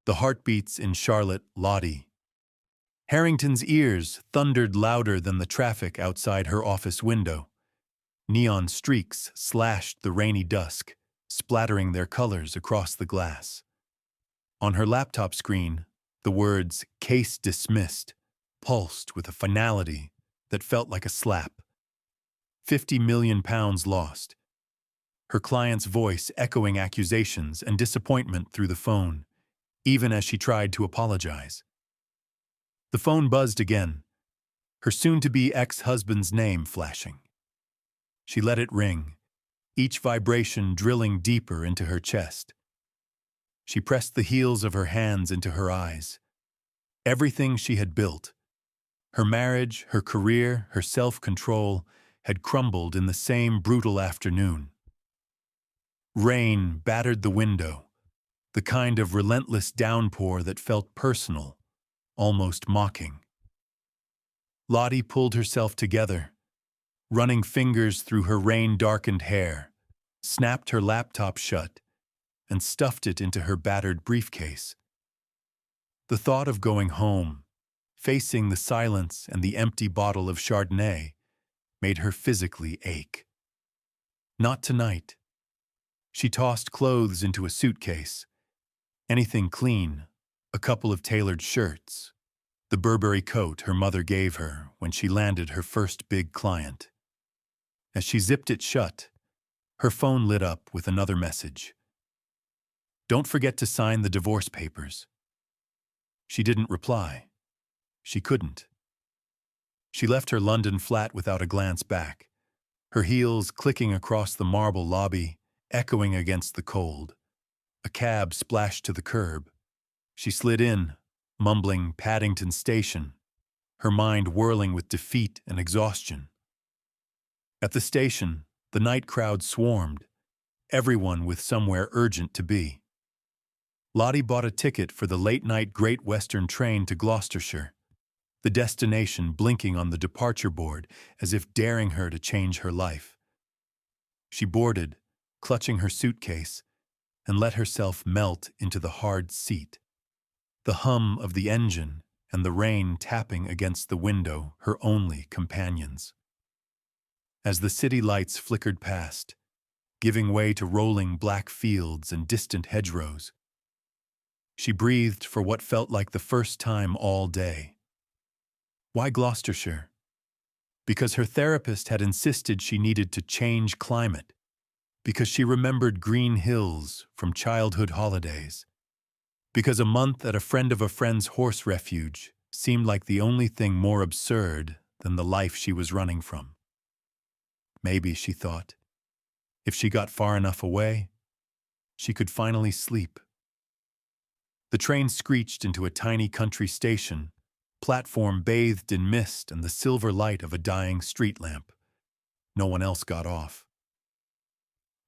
the heartbeats in Charlotte, Lottie. Harrington's ears thundered louder than the traffic outside her office window. Neon streaks slashed the rainy dusk, splattering their colors across the glass. On her laptop screen, the words "case dismissed" pulsed with a finality that felt like a slap. £50 million lost. Her client's voice echoing accusations and disappointment through the phone, even as she tried to apologize. The phone buzzed again, her soon-to-be ex-husband's name flashing. She let it ring, each vibration drilling deeper into her chest. She pressed the heels of her hands into her eyes. Everything she had built, her marriage, her career, her self-control, had crumbled in the same brutal afternoon. Rain battered the window, the kind of relentless downpour that felt personal, almost mocking. Lottie pulled herself together, running fingers through her rain-darkened hair, snapped her laptop shut, and stuffed it into her battered briefcase. The thought of going home, facing the silence and the empty bottle of Chardonnay, made her physically ache. Not tonight. She tossed clothes into a suitcase. Anything clean, a couple of tailored shirts, the Burberry coat her mother gave her when she landed her first big client. As she zipped it shut, her phone lit up with another message. "Don't forget to sign the divorce papers." She didn't reply. She couldn't. She left her London flat without a glance back, her heels clicking across the marble lobby, echoing against the cold. A cab splashed to the curb. She slid in, mumbling Paddington Station, her mind whirling with defeat and exhaustion. At the station, the night crowd swarmed, everyone with somewhere urgent to be. Lottie bought a ticket for the late-night Great Western train to Gloucestershire, the destination blinking on the departure board as if daring her to change her life. She boarded, clutching her suitcase, and let herself melt into the hard seat. The hum of the engine and the rain tapping against the window, her only companions. As the city lights flickered past, giving way to rolling black fields and distant hedgerows, she breathed for what felt like the first time all day. Why Gloucestershire? Because her therapist had insisted she needed to change climate, because she remembered green hills from childhood holidays, because a month at a friend of a friend's horse refuge seemed like the only thing more absurd than the life she was running from. Maybe, she thought, if she got far enough away, she could finally sleep. The train screeched into a tiny country station, platform bathed in mist and the silver light of a dying street lamp. No one else got off.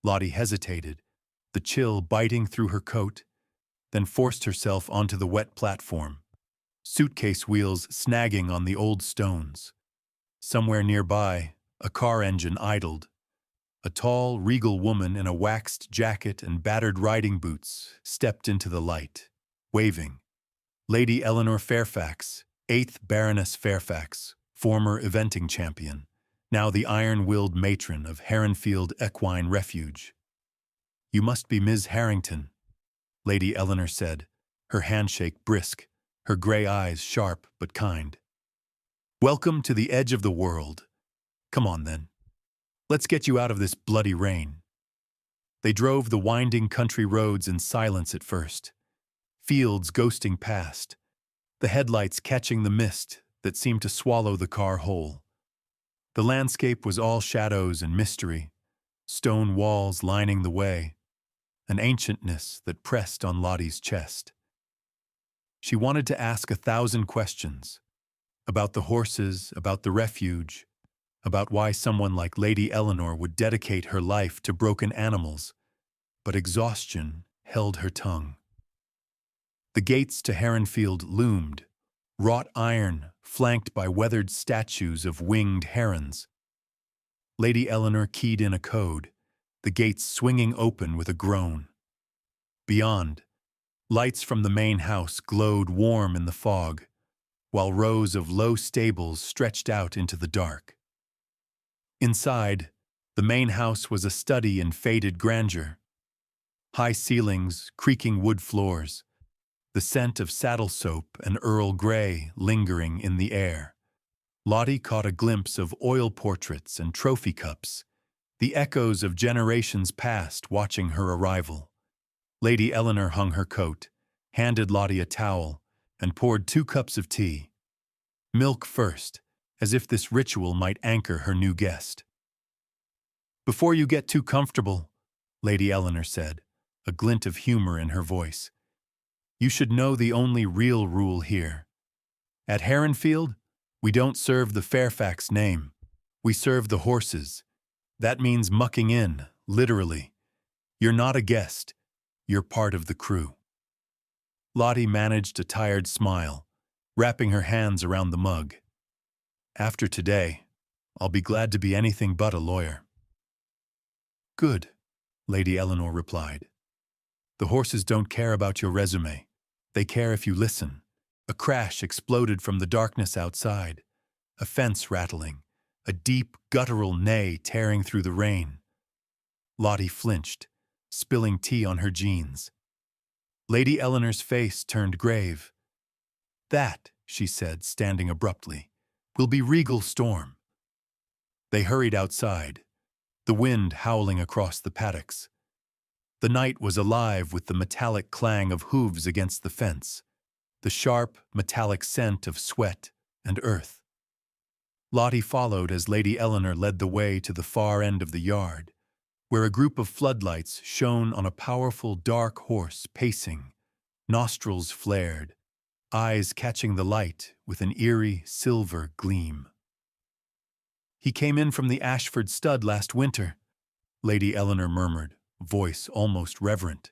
Lottie hesitated, the chill biting through her coat, then forced herself onto the wet platform, suitcase wheels snagging on the old stones. Somewhere nearby, a car engine idled. A tall, regal woman in a waxed jacket and battered riding boots stepped into the light, waving. Lady Eleanor Fairfax, 8th Baroness Fairfax, former eventing champion, now the iron-willed matron of Heronfield Equine Refuge. "You must be Ms. Harrington," Lady Eleanor said, her handshake brisk, her gray eyes sharp but kind. "Welcome to the edge of the world. Come on, then. Let's get you out of this bloody rain." They drove the winding country roads in silence at first, fields ghosting past, the headlights catching the mist that seemed to swallow the car whole. The landscape was all shadows and mystery, stone walls lining the way, an ancientness that pressed on Lottie's chest. She wanted to ask 1,000 questions, about the horses, about the refuge, about why someone like Lady Eleanor would dedicate her life to broken animals, but exhaustion held her tongue. The gates to Heronfield loomed, wrought iron flanked by weathered statues of winged herons. Lady Eleanor keyed in a code, the gates swinging open with a groan. Beyond, Lights from the main house glowed warm in the fog, while rows of low stables stretched out into the dark. Inside, the main house was a study in faded grandeur. High ceilings, creaking wood floors, the scent of saddle soap and Earl Grey lingering in the air. Lottie caught a glimpse of oil portraits and trophy cups, the echoes of generations past watching her arrival. Lady Eleanor hung her coat, handed Lottie a towel, and poured 2 cups of tea. Milk first, as if this ritual might anchor her new guest. "Before you get too comfortable," Lady Eleanor said, a glint of humor in her voice, "you should know the only real rule here. At Heronfield, we don't serve the Fairfax name. We serve the horses. That means mucking in, literally. You're not a guest. You're part of the crew." Lottie managed a tired smile, wrapping her hands around the mug. "After today, I'll be glad to be anything but a lawyer." "Good," Lady Eleanor replied. "The horses don't care about your resume. They care if you listen." A crash exploded from the darkness outside, a fence rattling, a deep, guttural neigh tearing through the rain. Lottie flinched, spilling tea on her jeans. Lady Eleanor's face turned grave. "That," she said, standing abruptly, "will be Regal Storm." They hurried outside, the wind howling across the paddocks. The night was alive with the metallic clang of hooves against the fence, the sharp, metallic scent of sweat and earth. Lottie followed as Lady Eleanor led the way to the far end of the yard, where a group of floodlights shone on a powerful dark horse pacing, nostrils flared, eyes catching the light with an eerie silver gleam. "He came in from the Ashford stud last winter," Lady Eleanor murmured, voice almost reverent.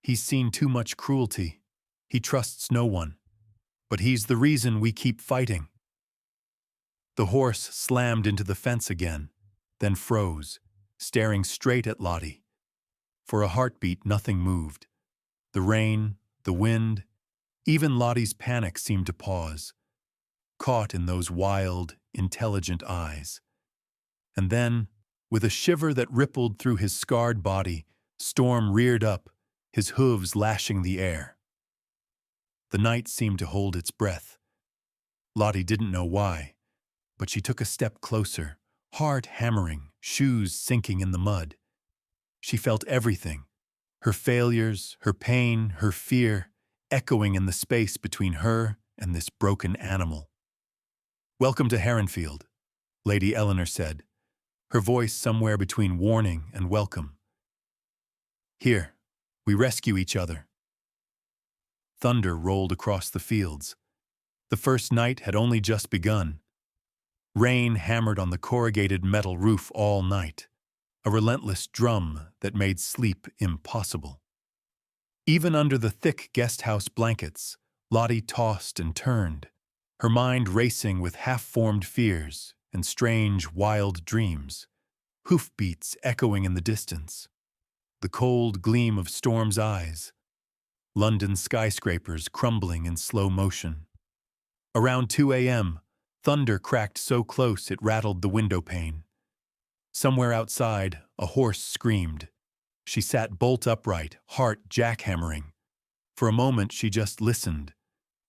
"He's seen too much cruelty. He trusts no one. But he's the reason we keep fighting." The horse slammed into the fence again, then froze, staring straight at Lottie. For a heartbeat, nothing moved. The rain, the wind, even Lottie's panic seemed to pause, caught in those wild, intelligent eyes. And then, with a shiver that rippled through his scarred body, Storm reared up, his hooves lashing the air. The night seemed to hold its breath. Lottie didn't know why, but she took a step closer, heart hammering, shoes sinking in the mud. She felt everything, her failures, her pain, her fear, echoing in the space between her and this broken animal. "Welcome to Heronfield," Lady Eleanor said, her voice somewhere between warning and welcome. "Here, we rescue each other." Thunder rolled across the fields. The first night had only just begun. Rain hammered on the corrugated metal roof all night, a relentless drum that made sleep impossible. Even under the thick guest-house blankets, Lottie tossed and turned, her mind racing with half-formed fears and strange, wild dreams, hoofbeats echoing in the distance, the cold gleam of Storm's eyes, London skyscrapers crumbling in slow motion. Around 2 a.m., thunder cracked so close it rattled the window pane. Somewhere outside, a horse screamed. She sat bolt upright, heart jackhammering. For a moment she just listened,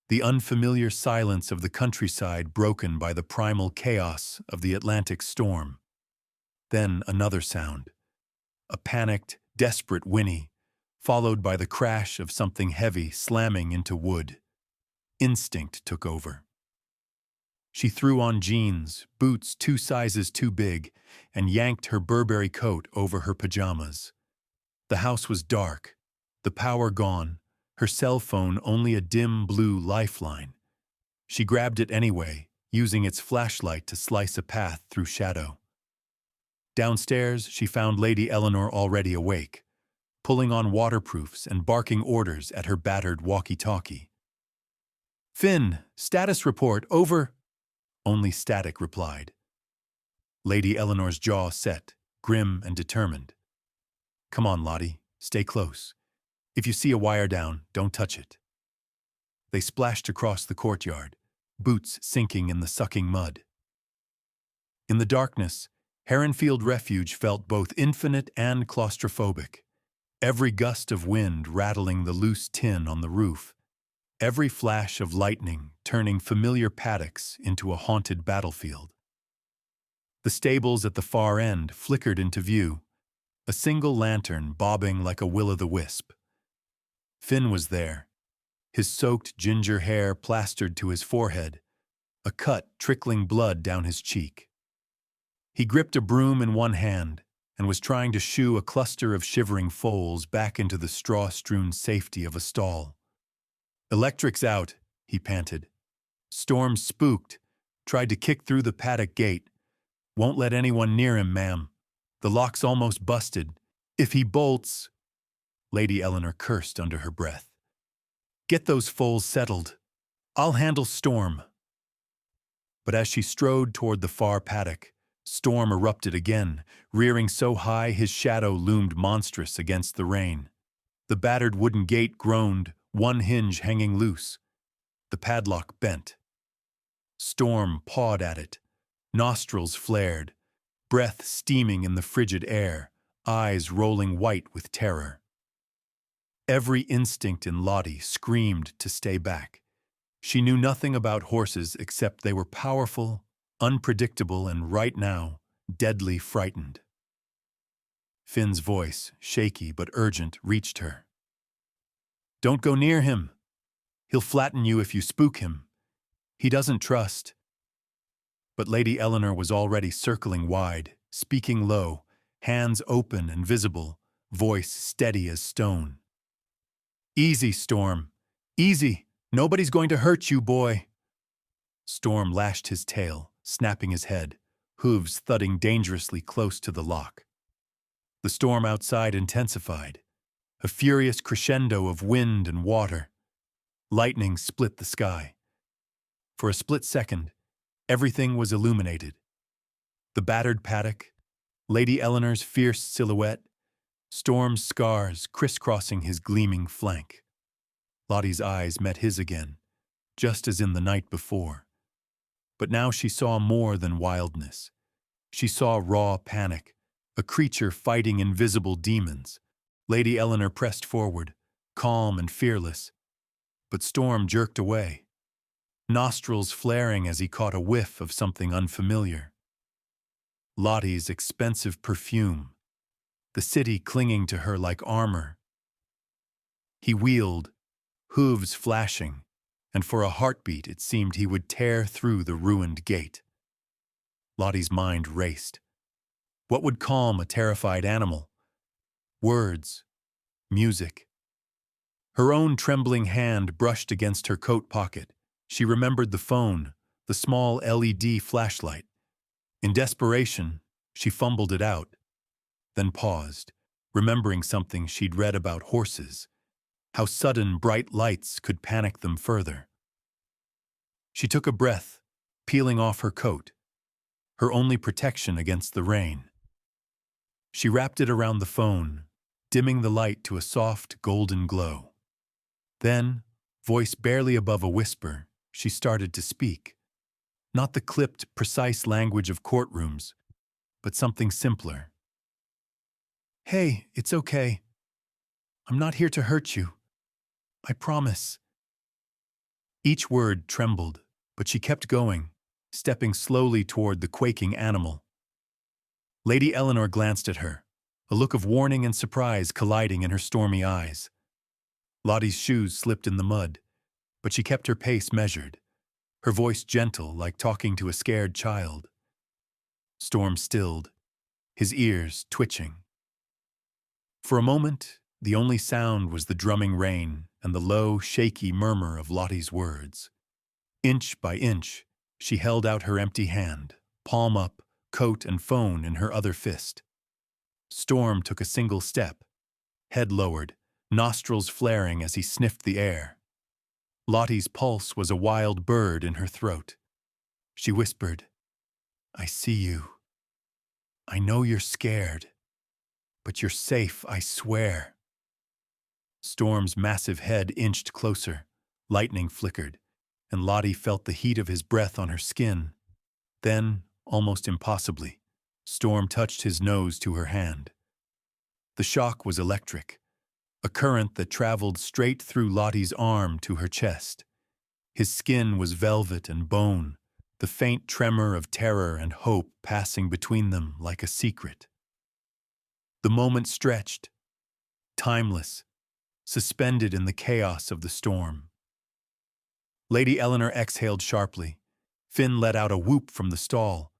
the unfamiliar silence of the countryside broken by the primal chaos of the Atlantic storm. Then another sound, a panicked, desperate whinny, followed by the crash of something heavy slamming into wood. Instinct took over. She threw on jeans, boots 2 sizes too big, and yanked her Burberry coat over her pajamas. The house was dark, the power gone, her cell phone only a dim blue lifeline. She grabbed it anyway, using its flashlight to slice a path through shadow. Downstairs, she found Lady Eleanor already awake, pulling on waterproofs and barking orders at her battered walkie-talkie. "Finn, status report, over." Only static replied. Lady Eleanor's jaw set, grim and determined. "Come on, Lottie, stay close. If you see a wire down, don't touch it. They splashed across the courtyard, boots sinking in the sucking mud. In the darkness, Heronfield Refuge felt both infinite and claustrophobic. Every gust of wind rattling the loose tin on the roof, every flash of lightning turning familiar paddocks into a haunted battlefield. The stables at the far end flickered into view, a single lantern bobbing like a will-o'-the-wisp. Finn was there, his soaked ginger hair plastered to his forehead, a cut trickling blood down his cheek. He gripped a broom in one hand and was trying to shoo a cluster of shivering foals back into the straw-strewn safety of a stall. "Electric's out," he panted. "Storm's spooked, tried to kick through the paddock gate. Won't let anyone near him, ma'am. The lock's almost busted. If he bolts—" Lady Eleanor cursed under her breath. "Get those foals settled. I'll handle Storm." But as she strode toward the far paddock, Storm erupted again, rearing so high his shadow loomed monstrous against the rain. The battered wooden gate groaned, one hinge hanging loose. The padlock bent. Storm pawed at it. Nostrils flared, breath steaming in the frigid air, eyes rolling white with terror. Every instinct in Lottie screamed to stay back. She knew nothing about horses except they were powerful, unpredictable, and right now, deadly frightened. Finn's voice, shaky but urgent, reached her. "Don't go near him. He'll flatten you if you spook him. He doesn't trust." But Lady Eleanor was already circling wide, speaking low, hands open and visible, voice steady as stone. "Easy, Storm. Easy. Nobody's going to hurt you, boy." Storm lashed his tail, snapping his head, hooves thudding dangerously close to the lock. The storm outside intensified, a furious crescendo of wind and water. Lightning split the sky. For a split second, everything was illuminated. The battered paddock, Lady Eleanor's fierce silhouette, Storm's scars crisscrossing his gleaming flank. Lottie's eyes met his again, just as in the night before. But now she saw more than wildness. She saw raw panic, a creature fighting invisible demons. Lady Eleanor pressed forward, calm and fearless. But Storm jerked away, nostrils flaring as he caught a whiff of something unfamiliar. Lottie's expensive perfume, the city clinging to her like armor. He wheeled, hooves flashing, and for a heartbeat it seemed he would tear through the ruined gate. Lottie's mind raced. What would calm a terrified animal? Words, music. Her own trembling hand brushed against her coat pocket. She remembered the phone, the small LED flashlight. In desperation, she fumbled it out, then paused, remembering something she'd read about horses, how sudden bright lights could panic them further. She took a breath, peeling off her coat, her only protection against the rain. She wrapped it around the phone, dimming the light to a soft golden glow. Then, voice barely above a whisper, she started to speak. Not the clipped, precise language of courtrooms, but something simpler. "Hey, it's okay. I'm not here to hurt you. I promise." Each word trembled, but she kept going, stepping slowly toward the quaking animal. Lady Eleanor glanced at her, a look of warning and surprise colliding in her stormy eyes. Lottie's shoes slipped in the mud, but she kept her pace measured, her voice gentle like talking to a scared child. Storm stilled, his ears twitching. For a moment, the only sound was the drumming rain and the low, shaky murmur of Lottie's words. Inch by inch, she held out her empty hand, palm up, coat and phone in her other fist. Storm took a single step, head lowered, nostrils flaring as he sniffed the air. Lottie's pulse was a wild bird in her throat. She whispered, "I see you. I know you're scared, but you're safe, I swear." Storm's massive head inched closer, lightning flickered, and Lottie felt the heat of his breath on her skin. Then, almost impossibly, Storm touched his nose to her hand. The shock was electric, a current that traveled straight through Lottie's arm to her chest. His skin was velvet and bone, the faint tremor of terror and hope passing between them like a secret. The moment stretched, timeless, suspended in the chaos of the storm. Lady Eleanor exhaled sharply. Finn let out a whoop from the stall,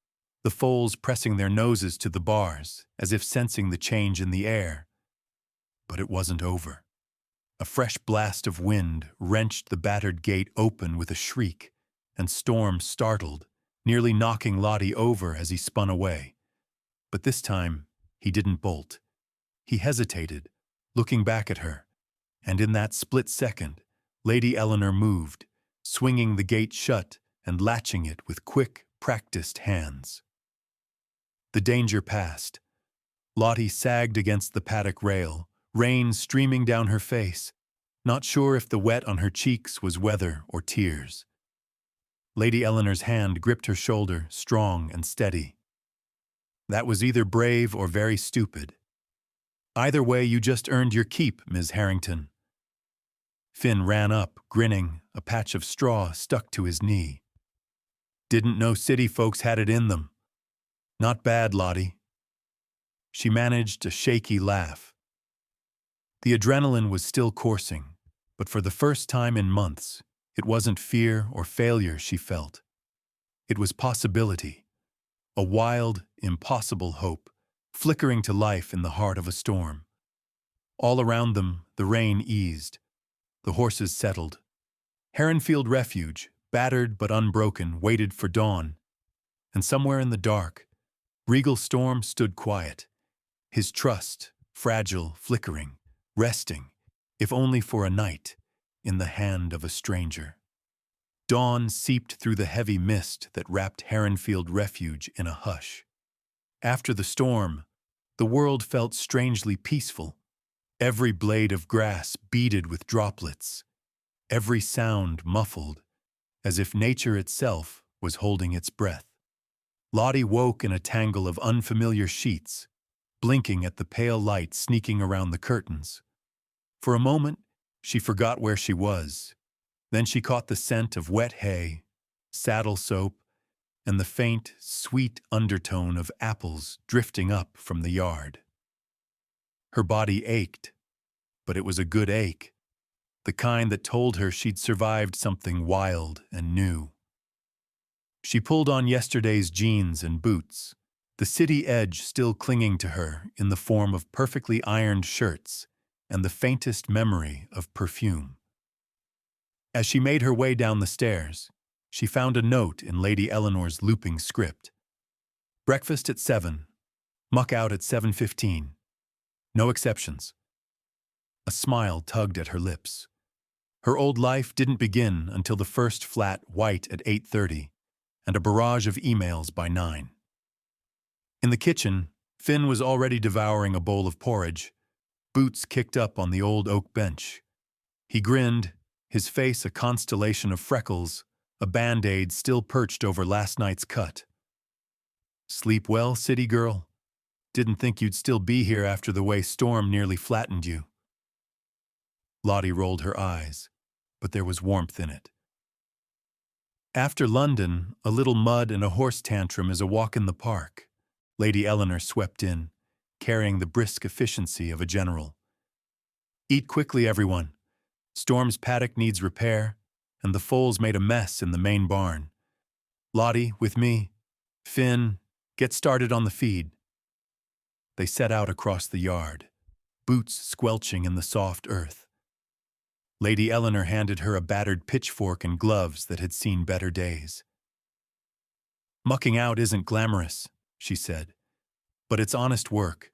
the foals pressing their noses to the bars, as if sensing the change in the air. But it wasn't over. A fresh blast of wind wrenched the battered gate open with a shriek, and Storm startled, nearly knocking Lottie over as he spun away. But this time, he didn't bolt. He hesitated, looking back at her, and in that split second, Lady Eleanor moved, swinging the gate shut and latching it with quick, practiced hands. The danger passed. Lottie sagged against the paddock rail, rain streaming down her face, not sure if the wet on her cheeks was weather or tears. Lady Eleanor's hand gripped her shoulder, strong and steady. That was either brave or very stupid. Either way, you just earned your keep, Ms. Harrington. Finn ran up, grinning, a patch of straw stuck to his knee. Didn't know city folks had it in them. Not bad, Lottie. She managed a shaky laugh. The adrenaline was still coursing, but for the first time in months, it wasn't fear or failure she felt. It was possibility, a wild, impossible hope, flickering to life in the heart of a storm. All around them, the rain eased. The horses settled. Heronfield Refuge, battered but unbroken, waited for dawn. And somewhere in the dark, Regal Storm stood quiet, his trust, fragile, flickering, resting, if only for a night, in the hand of a stranger. Dawn seeped through the heavy mist that wrapped Heronfield Refuge in a hush. After the storm, the world felt strangely peaceful. Every blade of grass beaded with droplets, every sound muffled, as if nature itself was holding its breath. Lottie woke in a tangle of unfamiliar sheets, blinking at the pale light sneaking around the curtains. For a moment, she forgot where she was. Then she caught the scent of wet hay, saddle soap, and the faint, sweet undertone of apples drifting up from the yard. Her body ached, but it was a good ache, the kind that told her she'd survived something wild and new. She pulled on yesterday's jeans and boots, the city edge still clinging to her in the form of perfectly ironed shirts and the faintest memory of perfume. As she made her way down the stairs, she found a note in Lady Eleanor's looping script. Breakfast at 7, muck out at 7:15. No exceptions. A smile tugged at her lips. Her old life didn't begin until the first flat white at 8:30, and a barrage of emails by 9. In the kitchen, Finn was already devouring a bowl of porridge, boots kicked up on the old oak bench. He grinned, his face a constellation of freckles, a Band-Aid still perched over last night's cut. Sleep well, city girl? Didn't think you'd still be here after the way Storm nearly flattened you. Lottie rolled her eyes, but there was warmth in it. After London, a little mud and a horse tantrum is a walk in the park. Lady Eleanor swept in, carrying the brisk efficiency of a general. Eat quickly, everyone. Storm's paddock needs repair, and the foals made a mess in the main barn. Lottie, with me. Finn, get started on the feed. They set out across the yard, boots squelching in the soft earth. Lady Eleanor handed her a battered pitchfork and gloves that had seen better days. Mucking out isn't glamorous, she said, but it's honest work.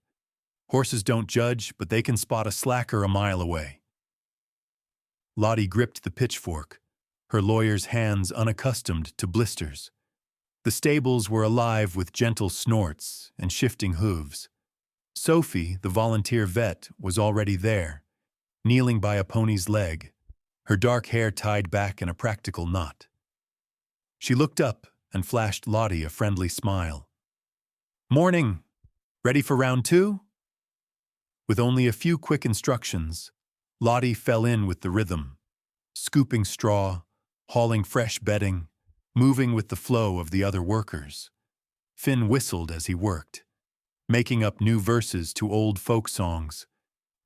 Horses don't judge, but they can spot a slacker a mile away. Lottie gripped the pitchfork, her lawyer's hands unaccustomed to blisters. The stables were alive with gentle snorts and shifting hooves. Sophie, the volunteer vet, was already there, kneeling by a pony's leg, her dark hair tied back in a practical knot. She looked up and flashed Lottie a friendly smile. "Morning! Ready for round 2? With only a few quick instructions, Lottie fell in with the rhythm, scooping straw, hauling fresh bedding, moving with the flow of the other workers. Finn whistled as he worked, making up new verses to old folk songs,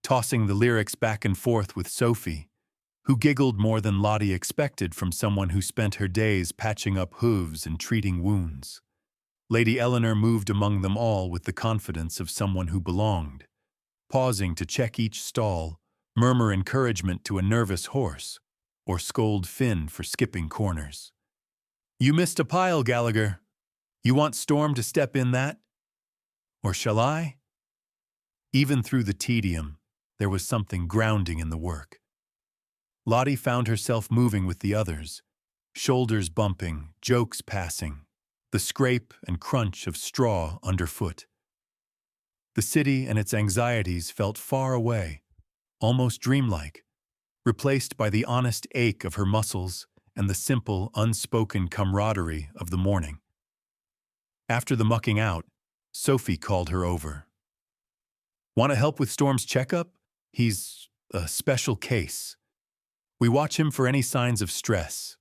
tossing the lyrics back and forth with Sophie, who giggled more than Lottie expected from someone who spent her days patching up hooves and treating wounds. Lady Eleanor moved among them all with the confidence of someone who belonged, pausing to check each stall, murmur encouragement to a nervous horse, or scold Finn for skipping corners. "You missed a pile, Gallagher. You want Storm to step in that? Or shall I?" Even through the tedium, there was something grounding in the work. Lottie found herself moving with the others, shoulders bumping, jokes passing, the scrape and crunch of straw underfoot. The city and its anxieties felt far away, almost dreamlike, replaced by the honest ache of her muscles and the simple, unspoken camaraderie of the morning. After the mucking out, Sophie called her over. "Want to help with Storm's checkup? He's a special case. We watch him for any signs of stress."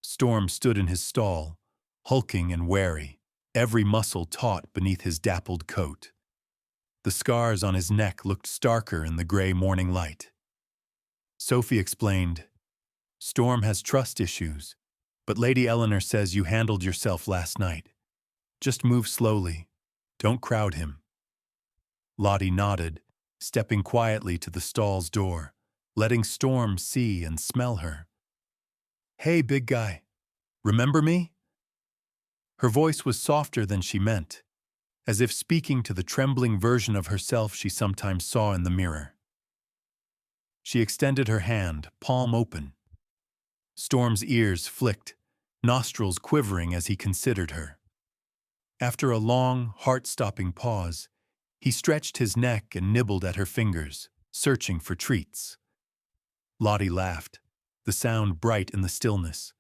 Storm stood in his stall, hulking and wary, every muscle taut beneath his dappled coat. The scars on his neck looked starker in the gray morning light. Sophie explained, "Storm has trust issues, but Lady Eleanor says you handled yourself last night. Just move slowly. Don't crowd him." Lottie nodded, stepping quietly to the stall's door, letting Storm see and smell her. "Hey, big guy. Remember me?" Her voice was softer than she meant, as if speaking to the trembling version of herself she sometimes saw in the mirror. She extended her hand, palm open. Storm's ears flicked, nostrils quivering as he considered her. After a long, heart-stopping pause, he stretched his neck and nibbled at her fingers, searching for treats. Lottie laughed, the sound bright in the stillness.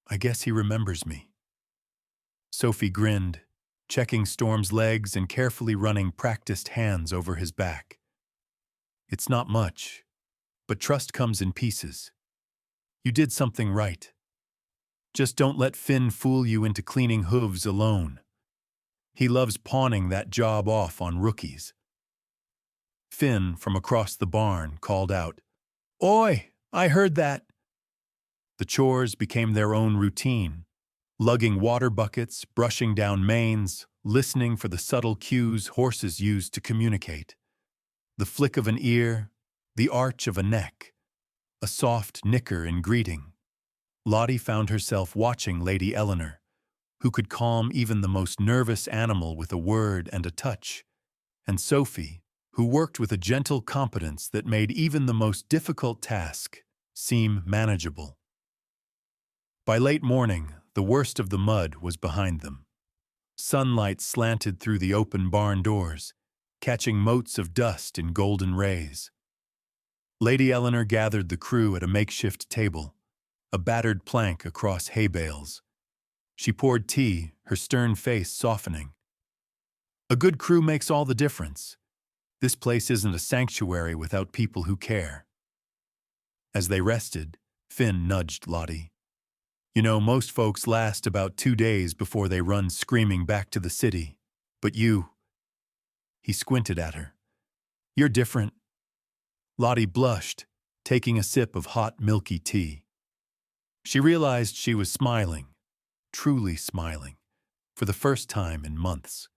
"I guess he remembers me." Sophie grinned, checking Storm's legs and carefully running practiced hands over his back. "It's not much, but trust comes in pieces. You did something right. Just don't let Finn fool you into cleaning hooves alone. He loves pawning that job off on rookies." Finn, from across the barn, called out, "Oi, I heard that." The chores became their own routine, lugging water buckets, brushing down manes, listening for the subtle cues horses use to communicate. The flick of an ear, the arch of a neck, a soft nicker in greeting. Lottie found herself watching Lady Eleanor, who could calm even the most nervous animal with a word and a touch, and Sophie, who worked with a gentle competence that made even the most difficult task seem manageable. By late morning, the worst of the mud was behind them. Sunlight slanted through the open barn doors, catching motes of dust in golden rays. Lady Eleanor gathered the crew at a makeshift table, a battered plank across hay bales. She poured tea, her stern face softening. "A good crew makes all the difference. This place isn't a sanctuary without people who care." As they rested, Finn nudged Lottie. "You know, most folks last about 2 days before they run screaming back to the city. But you—" He squinted at her. "You're different." Lottie blushed, taking a sip of hot, milky tea. She realized she was smiling, truly smiling, for the first time in months.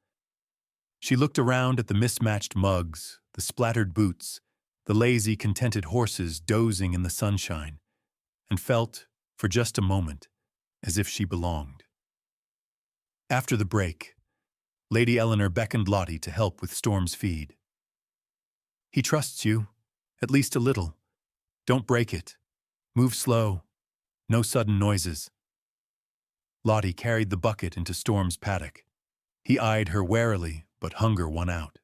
She looked around at the mismatched mugs, the splattered boots, the lazy, contented horses dozing in the sunshine, and felt, for just a moment, as if she belonged. After the break, Lady Eleanor beckoned Lottie to help with Storm's feed. "He trusts you, at least a little. Don't break it. Move slow. No sudden noises." Lottie carried the bucket into Storm's paddock. He eyed her warily, but hunger won out.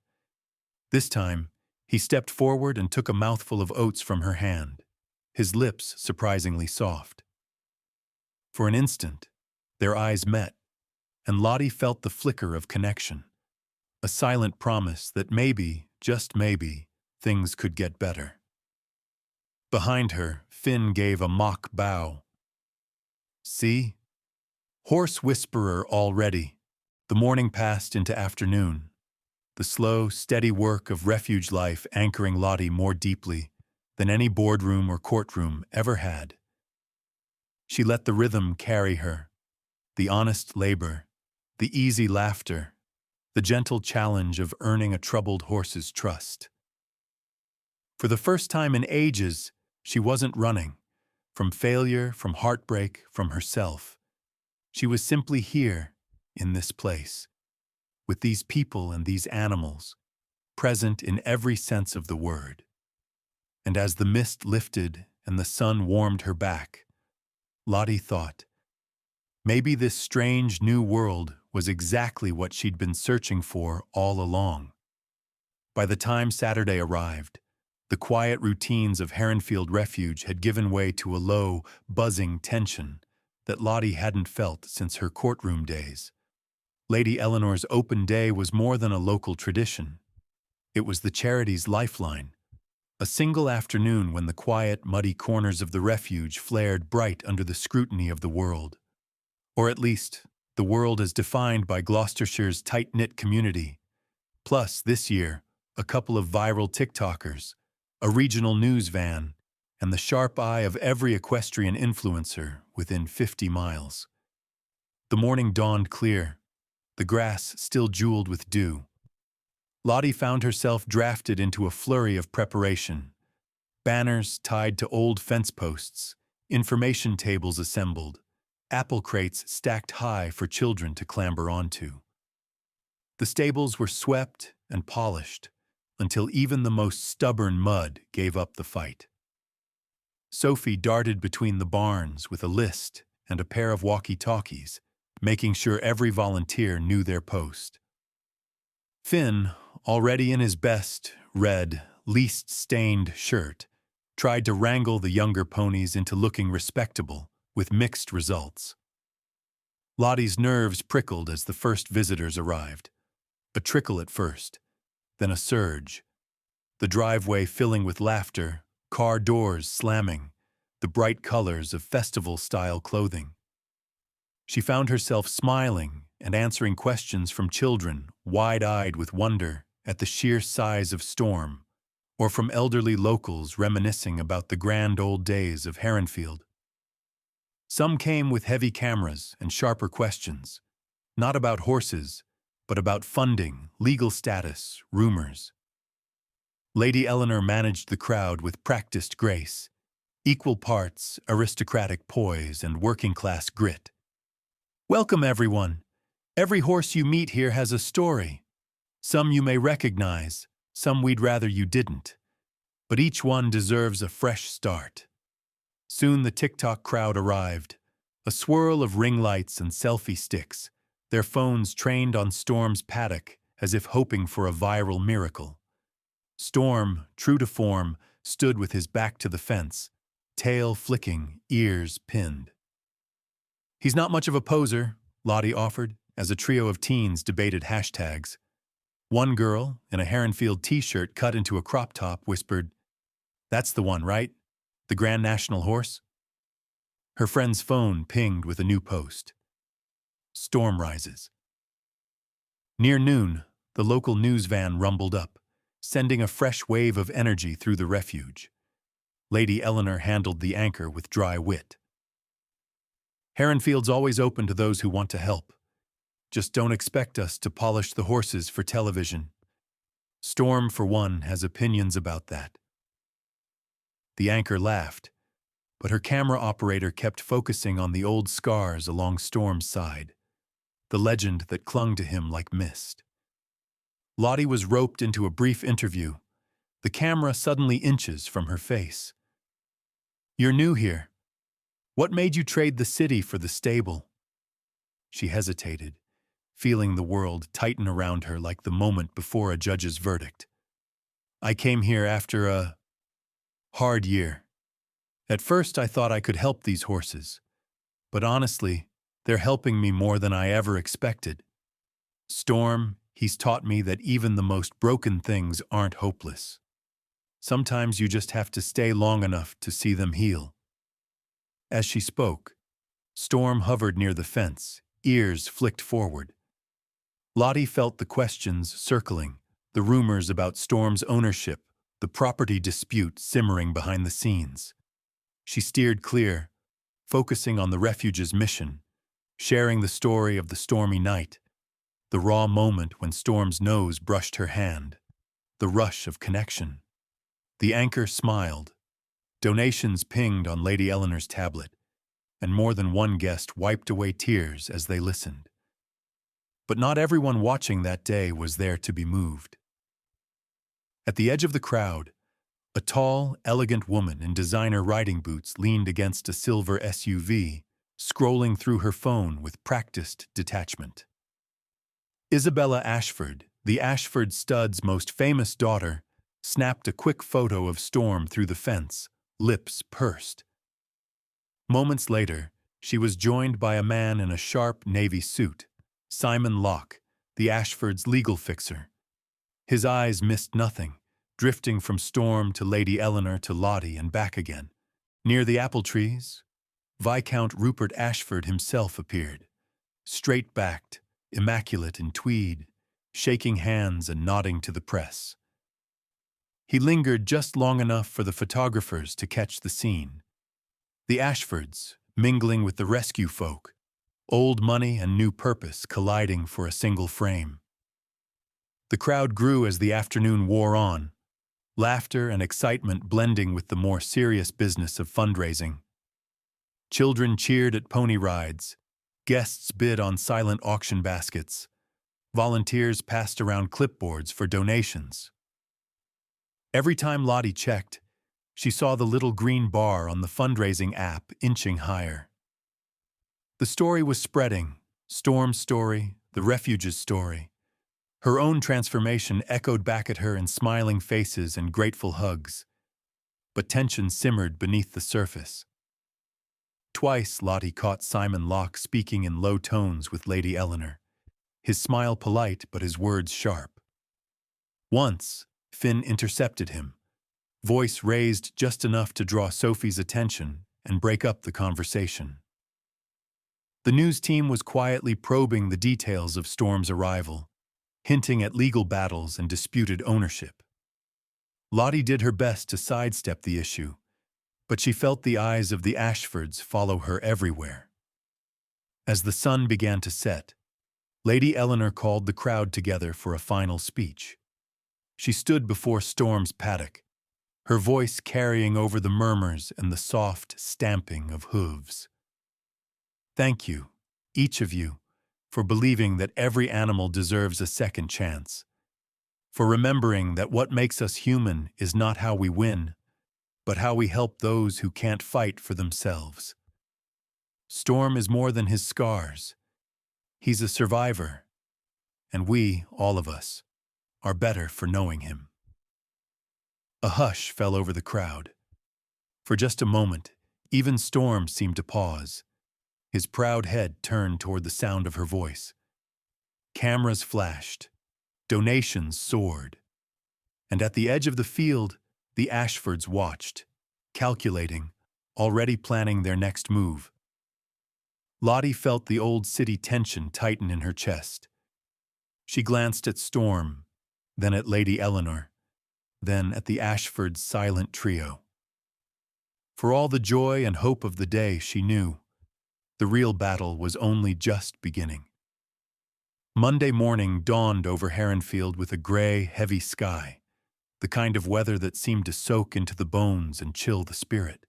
This time, He stepped forward and took a mouthful of oats from her hand, his lips surprisingly soft. For an instant, their eyes met, and Lottie felt the flicker of connection, a silent promise that maybe, just maybe, things could get better. Behind her, Finn gave a mock bow. See? Horse whisperer already. The morning passed into afternoon, the slow, steady work of refuge life anchoring Lottie more deeply than any boardroom or courtroom ever had. She let the rhythm carry her, the honest labor, the easy laughter, the gentle challenge of earning a troubled horse's trust. For the first time in ages, she wasn't running, from failure, from heartbreak, from herself. She was simply here, in this place, with these people and these animals, present in every sense of the word. And as the mist lifted and the sun warmed her back, Lottie thought, maybe this strange new world was exactly what she'd been searching for all along. By the time Saturday arrived, the quiet routines of Heronfield Refuge had given way to a low, buzzing tension that Lottie hadn't felt since her courtroom days. Lady Eleanor's open day was more than a local tradition. It was the charity's lifeline, a single afternoon when the quiet, muddy corners of the refuge flared bright under the scrutiny of the world. Or at least, the world as defined by Gloucestershire's tight-knit community. Plus, this year, a couple of viral TikTokers, a regional news van, and the sharp eye of every equestrian influencer within 50 miles. The morning dawned clear, the grass still jeweled with dew. Lottie found herself drafted into a flurry of preparation. Banners tied to old fence posts, information tables assembled, apple crates stacked high for children to clamber onto. The stables were swept and polished, until even the most stubborn mud gave up the fight. Sophie darted between the barns with a list and a pair of walkie-talkies, making sure every volunteer knew their post. Finn, already in his best, red, least-stained shirt, tried to wrangle the younger ponies into looking respectable, with mixed results. Lottie's nerves prickled as the first visitors arrived. A trickle at first, then a surge. The driveway filling with laughter, car doors slamming, the bright colors of festival-style clothing. She found herself smiling and answering questions from children, wide-eyed with wonder at the sheer size of Storm, or from elderly locals reminiscing about the grand old days of Heronfield. Some came with heavy cameras and sharper questions, not about horses, but about funding, legal status, rumors. Lady Eleanor managed the crowd with practiced grace, equal parts aristocratic poise and working-class grit. Welcome, everyone. Every horse you meet here has a story. Some you may recognize, some we'd rather you didn't. But each one deserves a fresh start. Soon the TikTok crowd arrived, a swirl of ring lights and selfie sticks, their phones trained on Storm's paddock as if hoping for a viral miracle. Storm, true to form, stood with his back to the fence, tail flicking, ears pinned. He's not much of a poser, Lottie offered, as a trio of teens debated hashtags. One girl, in a Heronfield t-shirt cut into a crop top, whispered, "That's the one, right? The Grand National Horse?" Her friend's phone pinged with a new post. Storm rises. Near noon, the local news van rumbled up, sending a fresh wave of energy through the refuge. Lady Eleanor handled the anchor with dry wit. Heronfield's always open to those who want to help. Just don't expect us to polish the horses for television. Storm, for one, has opinions about that. The anchor laughed, but her camera operator kept focusing on the old scars along Storm's side, the legend that clung to him like mist. Lottie was roped into a brief interview, the camera suddenly inches from her face. "You're new here. What made you trade the city for the stable?" She hesitated, feeling the world tighten around her like the moment before a judge's verdict. I came here after a hard year. At first I thought I could help these horses, but honestly, they're helping me more than I ever expected. Storm, he's taught me that even the most broken things aren't hopeless. Sometimes you just have to stay long enough to see them heal. As she spoke, Storm hovered near the fence, ears flicked forward. Lottie felt the questions circling, the rumors about Storm's ownership, the property dispute simmering behind the scenes. She steered clear, focusing on the refuge's mission, sharing the story of the stormy night, the raw moment when Storm's nose brushed her hand, the rush of connection. The anchor smiled. Donations pinged on Lady Eleanor's tablet, and more than one guest wiped away tears as they listened. But not everyone watching that day was there to be moved. At the edge of the crowd, a tall, elegant woman in designer riding boots leaned against a silver SUV, scrolling through her phone with practiced detachment. Isabella Ashford, the Ashford stud's most famous daughter, snapped a quick photo of Storm through the fence, lips pursed. Moments later, she was joined by a man in a sharp navy suit, Simon Locke, the Ashford's legal fixer. His eyes missed nothing, drifting from Storm to Lady Eleanor to Lottie and back again. Near the apple trees, Viscount Rupert Ashford himself appeared, straight-backed, immaculate in tweed, shaking hands and nodding to the press. He lingered just long enough for the photographers to catch the scene. The Ashfords, mingling with the rescue folk, old money and new purpose colliding for a single frame. The crowd grew as the afternoon wore on, laughter and excitement blending with the more serious business of fundraising. Children cheered at pony rides, guests bid on silent auction baskets, volunteers passed around clipboards for donations. Every time Lottie checked, she saw the little green bar on the fundraising app inching higher. The story was spreading, Storm's story, the refuge's story. Her own transformation echoed back at her in smiling faces and grateful hugs. But tension simmered beneath the surface. Twice Lottie caught Simon Locke speaking in low tones with Lady Eleanor, his smile polite but his words sharp. Once, Finn intercepted him, voice raised just enough to draw Sophie's attention and break up the conversation. The news team was quietly probing the details of Storm's arrival, hinting at legal battles and disputed ownership. Lottie did her best to sidestep the issue, but she felt the eyes of the Ashfords follow her everywhere. As the sun began to set, Lady Eleanor called the crowd together for a final speech. She stood before Storm's paddock, her voice carrying over the murmurs and the soft stamping of hooves. Thank you, each of you, for believing that every animal deserves a second chance, for remembering that what makes us human is not how we win, but how we help those who can't fight for themselves. Storm is more than his scars. He's a survivor, and we, all of us, are better for knowing him. A hush fell over the crowd. For just a moment, even Storm seemed to pause, his proud head turned toward the sound of her voice. Cameras flashed, donations soared, and at the edge of the field, the Ashfords watched, calculating, already planning their next move. Lottie felt the old city tension tighten in her chest. She glanced at Storm, then at Lady Eleanor, then at the Ashfords' silent trio. For all the joy and hope of the day, she knew the real battle was only just beginning. Monday morning dawned over Heronfield with a gray, heavy sky, the kind of weather that seemed to soak into the bones and chill the spirit.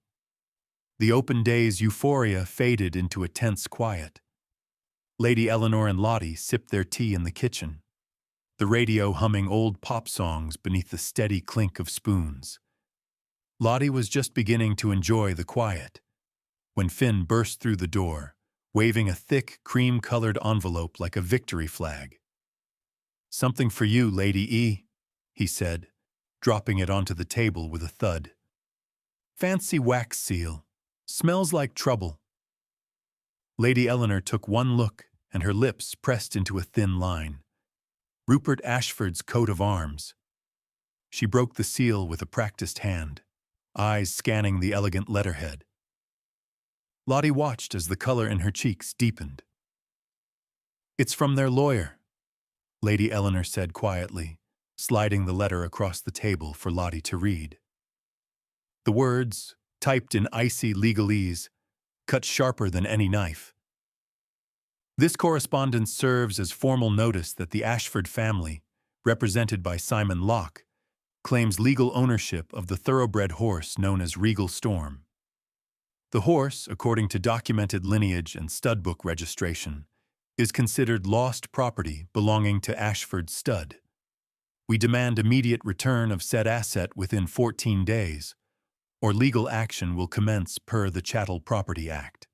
The open day's euphoria faded into a tense quiet. Lady Eleanor and Lottie sipped their tea in the kitchen, the radio humming old pop songs beneath the steady clink of spoons. Lottie was just beginning to enjoy the quiet, when Finn burst through the door, waving a thick, cream-colored envelope like a victory flag. "Something for you, Lady E," he said, dropping it onto the table with a thud. Fancy wax seal. Smells like trouble. Lady Eleanor took one look, and her lips pressed into a thin line. Rupert Ashford's coat of arms. She broke the seal with a practiced hand, eyes scanning the elegant letterhead. Lottie watched as the color in her cheeks deepened. "It's from their lawyer," Lady Eleanor said quietly, sliding the letter across the table for Lottie to read. The words, typed in icy legalese, cut sharper than any knife. This correspondence serves as formal notice that the Ashford family, represented by Simon Locke, claims legal ownership of the thoroughbred horse known as Regal Storm. The horse, according to documented lineage and studbook registration, is considered lost property belonging to Ashford stud. We demand immediate return of said asset within 14 days, or legal action will commence per the Chattel Property Act.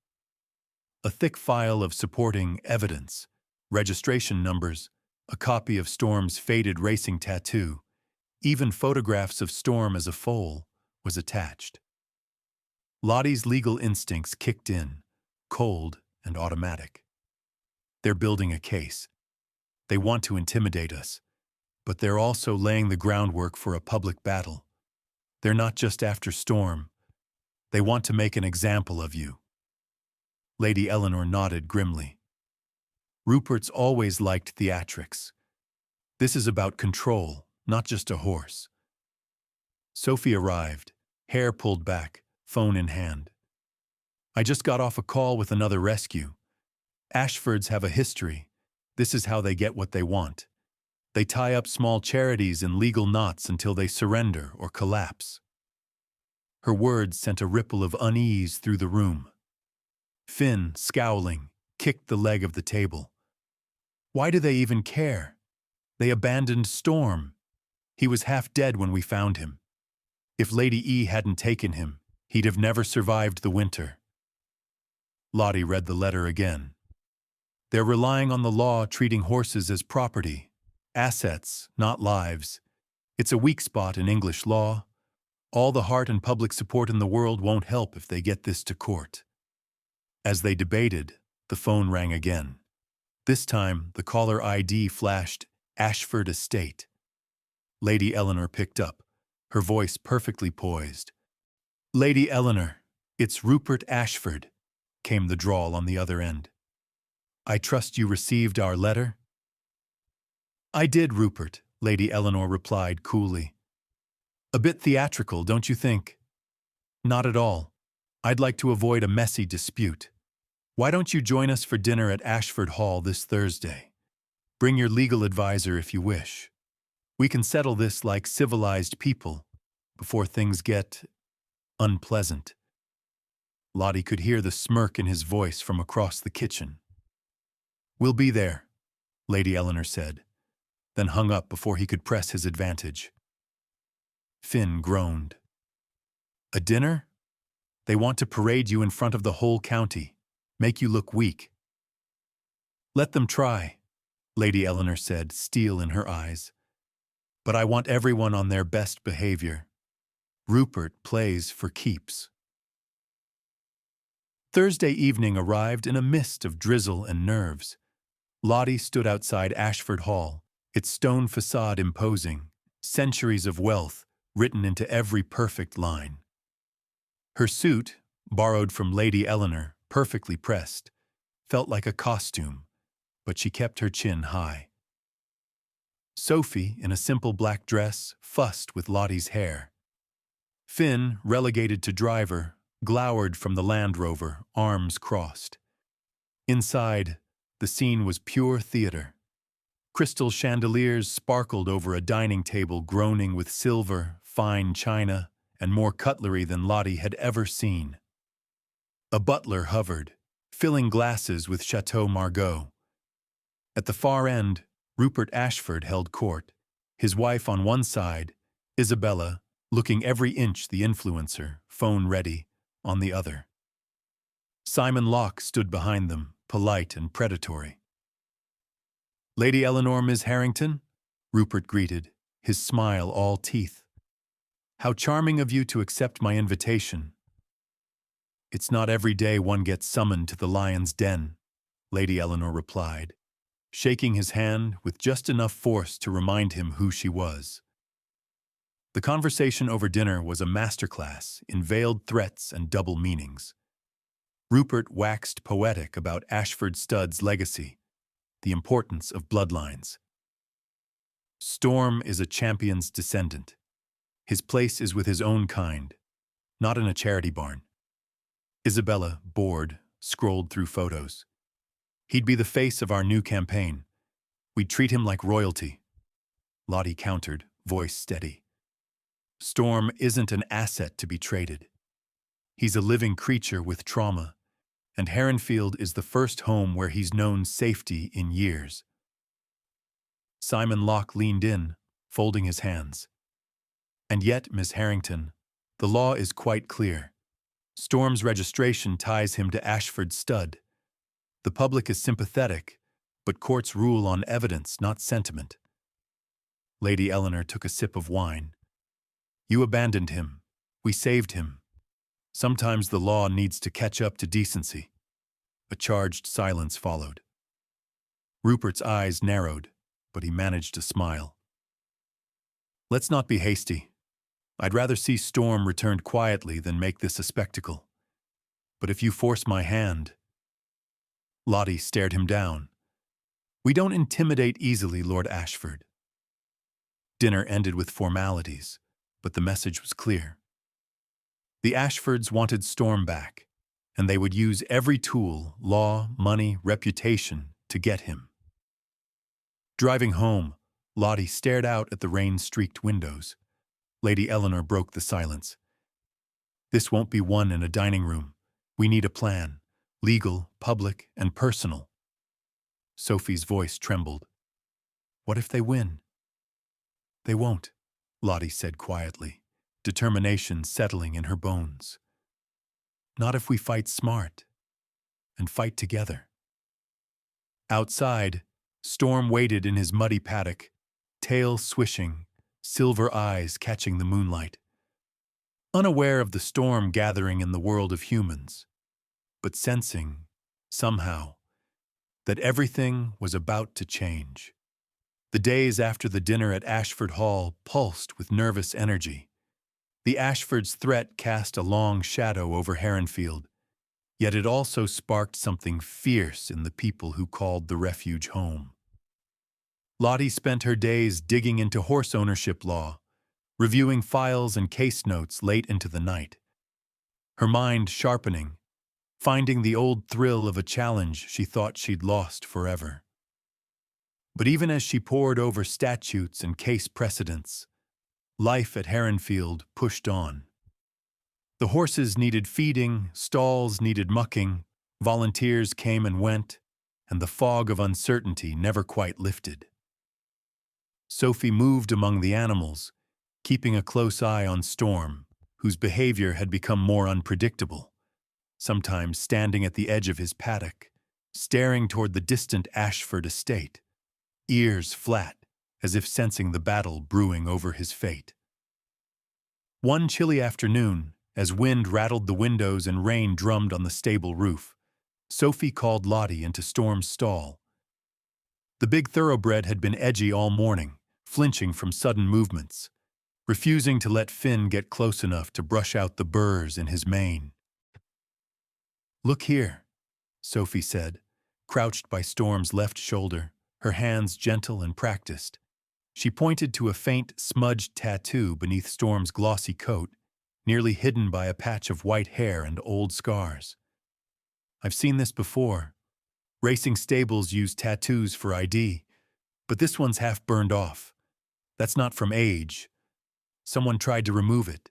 A thick file of supporting evidence, registration numbers, a copy of Storm's faded racing tattoo, even photographs of Storm as a foal, was attached. Lottie's legal instincts kicked in, cold and automatic. They're building a case. They want to intimidate us, but they're also laying the groundwork for a public battle. They're not just after Storm. They want to make an example of you. Lady Eleanor nodded grimly. Rupert's always liked theatrics. This is about control, not just a horse. Sophie arrived, hair pulled back, phone in hand. "I just got off a call with another rescue. Ashfords have a history. This is how they get what they want. They tie up small charities in legal knots until they surrender or collapse." Her words sent a ripple of unease through the room. Finn, scowling, kicked the leg of the table. Why do they even care? They abandoned Storm. He was half dead when we found him. If Lady E hadn't taken him, he'd have never survived the winter. Lottie read the letter again. They're relying on the law treating horses as property, assets, not lives. It's a weak spot in English law. All the heart and public support in the world won't help if they get this to court. As they debated, the phone rang again. This time, the caller ID flashed Ashford Estate. Lady Eleanor picked up, her voice perfectly poised. "Lady Eleanor, it's Rupert Ashford," came the drawl on the other end. "I trust you received our letter?" "I did, Rupert," Lady Eleanor replied coolly. "A bit theatrical, don't you think?" "Not at all. I'd like to avoid a messy dispute. Why don't you join us for dinner at Ashford Hall this Thursday? Bring your legal advisor if you wish. We can settle this like civilized people before things get unpleasant." Lottie could hear the smirk in his voice from across the kitchen. "We'll be there," Lady Eleanor said, then hung up before he could press his advantage. Finn groaned. "A dinner? They want to parade you in front of the whole county, make you look weak." "Let them try," Lady Eleanor said, steel in her eyes. "But I want everyone on their best behavior. Rupert plays for keeps." Thursday evening arrived in a mist of drizzle and nerves. Lottie stood outside Ashford Hall, its stone facade imposing, centuries of wealth written into every perfect line. Her suit, borrowed from Lady Eleanor, perfectly pressed, felt like a costume, but she kept her chin high. Sophie, in a simple black dress, fussed with Lottie's hair. Finn, relegated to driver, glowered from the Land Rover, arms crossed. Inside, the scene was pure theater. Crystal chandeliers sparkled over a dining table groaning with silver, fine china, and more cutlery than Lottie had ever seen. A butler hovered, filling glasses with Chateau Margaux. At the far end, Rupert Ashford held court, his wife on one side, Isabella, looking every inch the influencer, phone ready, on the other. Simon Locke stood behind them, polite and predatory. "Lady Eleanor, Miss Harrington?" Rupert greeted, his smile all teeth. How charming of you to accept my invitation. It's not every day one gets summoned to the lion's den, Lady Eleanor replied, shaking his hand with just enough force to remind him who she was. The conversation over dinner was a masterclass in veiled threats and double meanings. Rupert waxed poetic about Ashford Stud's legacy, the importance of bloodlines. Storm is a champion's descendant. His place is with his own kind, not in a charity barn. Isabella, bored, scrolled through photos. He'd be the face of our new campaign. We'd treat him like royalty. Lottie countered, voice steady. Storm isn't an asset to be traded. He's a living creature with trauma, and Heronfield is the first home where he's known safety in years. Simon Locke leaned in, folding his hands. And yet, Miss Harrington, the law is quite clear. Storm's registration ties him to Ashford Stud. The public is sympathetic, but courts rule on evidence, not sentiment. Lady Eleanor took a sip of wine. You abandoned him. We saved him. Sometimes the law needs to catch up to decency. A charged silence followed. Rupert's eyes narrowed, but he managed to smile. Let's not be hasty. I'd rather see Storm returned quietly than make this a spectacle. But if you force my hand... Lottie stared him down. We don't intimidate easily, Lord Ashford. Dinner ended with formalities, but the message was clear. The Ashfords wanted Storm back, and they would use every tool, law, money, reputation, to get him. Driving home, Lottie stared out at the rain-streaked windows. Lady Eleanor broke the silence. This won't be won in a dining room. We need a plan, legal, public, and personal. Sophie's voice trembled. What if they win? They won't, Lottie said quietly, determination settling in her bones. Not if we fight smart, and fight together. Outside, Storm waited in his muddy paddock, tail swishing, silver eyes catching the moonlight. Unaware of the storm gathering in the world of humans, but sensing, somehow, that everything was about to change. The days after the dinner at Ashford Hall pulsed with nervous energy. The Ashfords' threat cast a long shadow over Heronfield, yet it also sparked something fierce in the people who called the refuge home. Lottie spent her days digging into horse ownership law, reviewing files and case notes late into the night. Her mind sharpening, finding the old thrill of a challenge she thought she'd lost forever. But even as she pored over statutes and case precedents, life at Heronfield pushed on. The horses needed feeding, stalls needed mucking, volunteers came and went, and the fog of uncertainty never quite lifted. Sophie moved among the animals, keeping a close eye on Storm, whose behavior had become more unpredictable, sometimes standing at the edge of his paddock, staring toward the distant Ashford estate, ears flat, as if sensing the battle brewing over his fate. One chilly afternoon, as wind rattled the windows and rain drummed on the stable roof, Sophie called Lottie into Storm's stall. The big thoroughbred had been edgy all morning, flinching from sudden movements, refusing to let Finn get close enough to brush out the burrs in his mane. Look here, Sophie said, crouched by Storm's left shoulder, her hands gentle and practiced. She pointed to a faint, smudged tattoo beneath Storm's glossy coat, nearly hidden by a patch of white hair and old scars. I've seen this before. Racing stables use tattoos for ID, but this one's half burned off. That's not from age. Someone tried to remove it.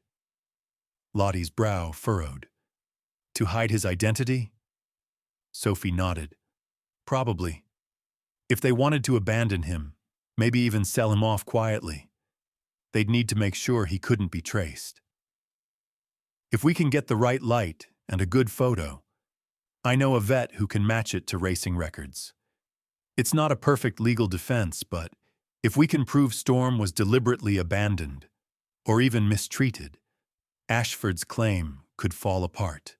Lottie's brow furrowed. To hide his identity? Sophie nodded. Probably. If they wanted to abandon him, maybe even sell him off quietly, they'd need to make sure he couldn't be traced. If we can get the right light and a good photo, I know a vet who can match it to racing records. It's not a perfect legal defense, but if we can prove Storm was deliberately abandoned, or even mistreated, Ashford's claim could fall apart.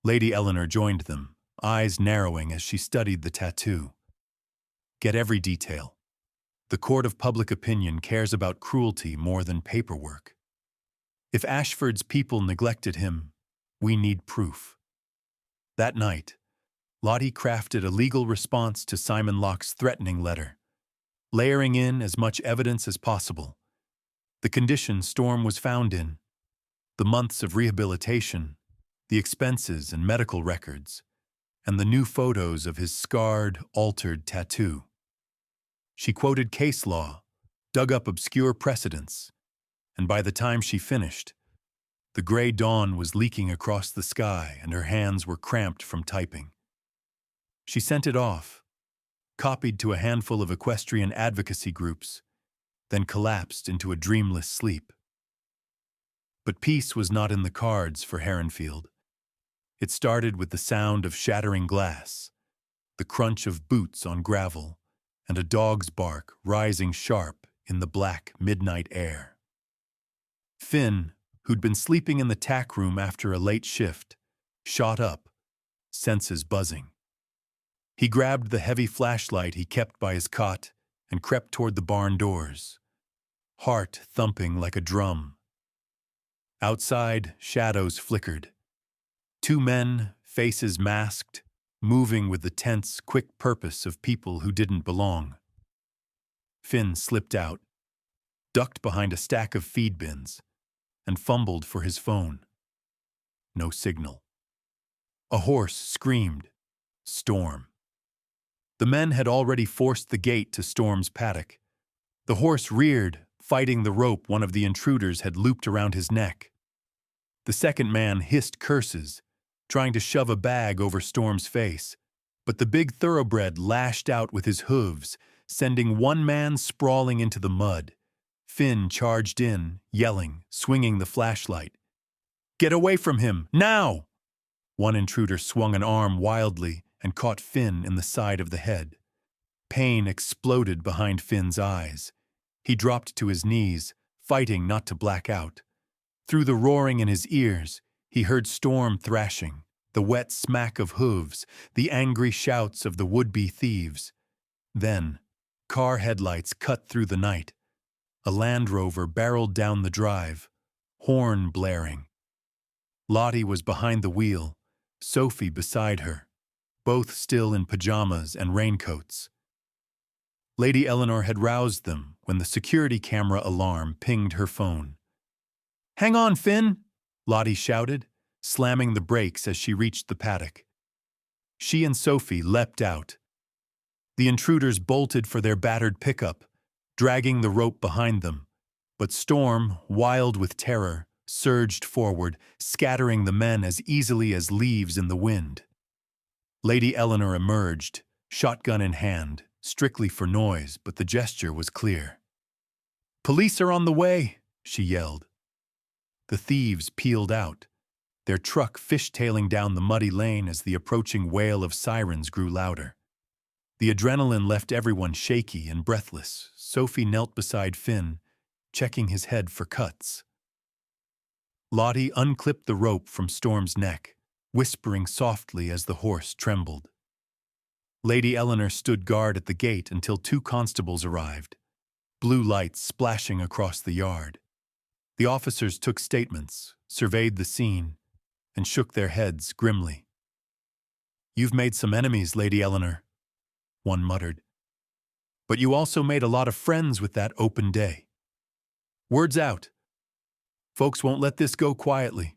Lady Eleanor joined them, eyes narrowing as she studied the tattoo. Get every detail. The court of public opinion cares about cruelty more than paperwork. If Ashford's people neglected him, we need proof. That night, Lottie crafted a legal response to Simon Locke's threatening letter, layering in as much evidence as possible. The condition Storm was found in, the months of rehabilitation, the expenses and medical records, and the new photos of his scarred, altered tattoo. She quoted case law, dug up obscure precedents, and by the time she finished, the gray dawn was leaking across the sky and her hands were cramped from typing. She sent it off, copied to a handful of equestrian advocacy groups, then collapsed into a dreamless sleep. But peace was not in the cards for Heronfield. It started with the sound of shattering glass, the crunch of boots on gravel, and a dog's bark rising sharp in the black midnight air. Finn, who'd been sleeping in the tack room after a late shift, shot up, senses buzzing. He grabbed the heavy flashlight he kept by his cot and crept toward the barn doors, heart thumping like a drum. Outside, shadows flickered. Two men, faces masked, moving with the tense, quick purpose of people who didn't belong. Finn slipped out, ducked behind a stack of feed bins, and fumbled for his phone. No signal. A horse screamed, Storm. The men had already forced the gate to Storm's paddock. The horse reared, fighting the rope one of the intruders had looped around his neck. The second man hissed curses, trying to shove a bag over Storm's face, but the big thoroughbred lashed out with his hooves, sending one man sprawling into the mud. Finn charged in, yelling, swinging the flashlight. "Get away from him, now!" One intruder swung an arm wildly and caught Finn in the side of the head. Pain exploded behind Finn's eyes. He dropped to his knees, fighting not to black out. Through the roaring in his ears, he heard Storm thrashing, the wet smack of hooves, the angry shouts of the would-be thieves. Then, car headlights cut through the night. A Land Rover barreled down the drive, horn blaring. Lottie was behind the wheel, Sophie beside her, both still in pajamas and raincoats. Lady Eleanor had roused them when the security camera alarm pinged her phone. "Hang on, Finn!" Lottie shouted, slamming the brakes as she reached the paddock. She and Sophie leapt out. The intruders bolted for their battered pickup, dragging the rope behind them, but Storm, wild with terror, surged forward, scattering the men as easily as leaves in the wind. Lady Eleanor emerged, shotgun in hand, strictly for noise, but the gesture was clear. "Police are on the way," she yelled. The thieves peeled out, their truck fishtailing down the muddy lane as the approaching wail of sirens grew louder. The adrenaline left everyone shaky and breathless. Sophie knelt beside Finn, checking his head for cuts. Lottie unclipped the rope from Storm's neck, whispering softly as the horse trembled. Lady Eleanor stood guard at the gate until two constables arrived, blue lights splashing across the yard. The officers took statements, surveyed the scene, and shook their heads grimly. "You've made some enemies, Lady Eleanor," one muttered. "But you also made a lot of friends with that open day. Word's out. Folks won't let this go quietly."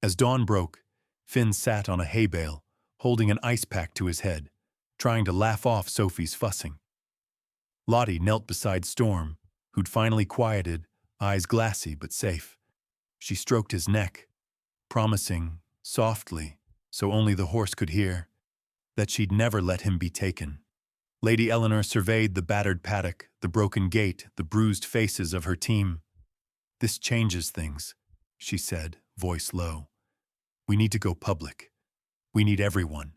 As dawn broke, Finn sat on a hay bale, holding an ice pack to his head, trying to laugh off Sophie's fussing. Lottie knelt beside Storm, who'd finally quieted, eyes glassy but safe. She stroked his neck, promising, softly, so only the horse could hear, that she'd never let him be taken. Lady Eleanor surveyed the battered paddock, the broken gate, the bruised faces of her team. "This changes things," she said, voice low. "We need to go public. We need everyone,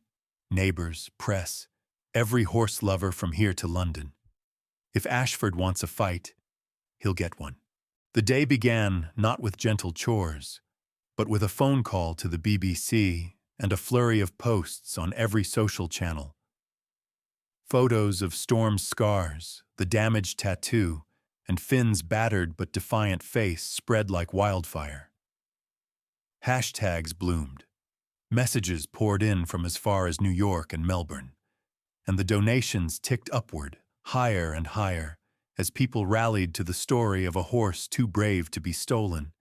neighbors, press, every horse lover from here to London. If Ashford wants a fight, he'll get one." The day began not with gentle chores, but with a phone call to the BBC and a flurry of posts on every social channel. Photos of Storm's scars, the damaged tattoo, and Finn's battered but defiant face spread like wildfire. Hashtags bloomed. Messages poured in from as far as New York and Melbourne, and the donations ticked upward, higher and higher, as people rallied to the story of a horse too brave to be stolen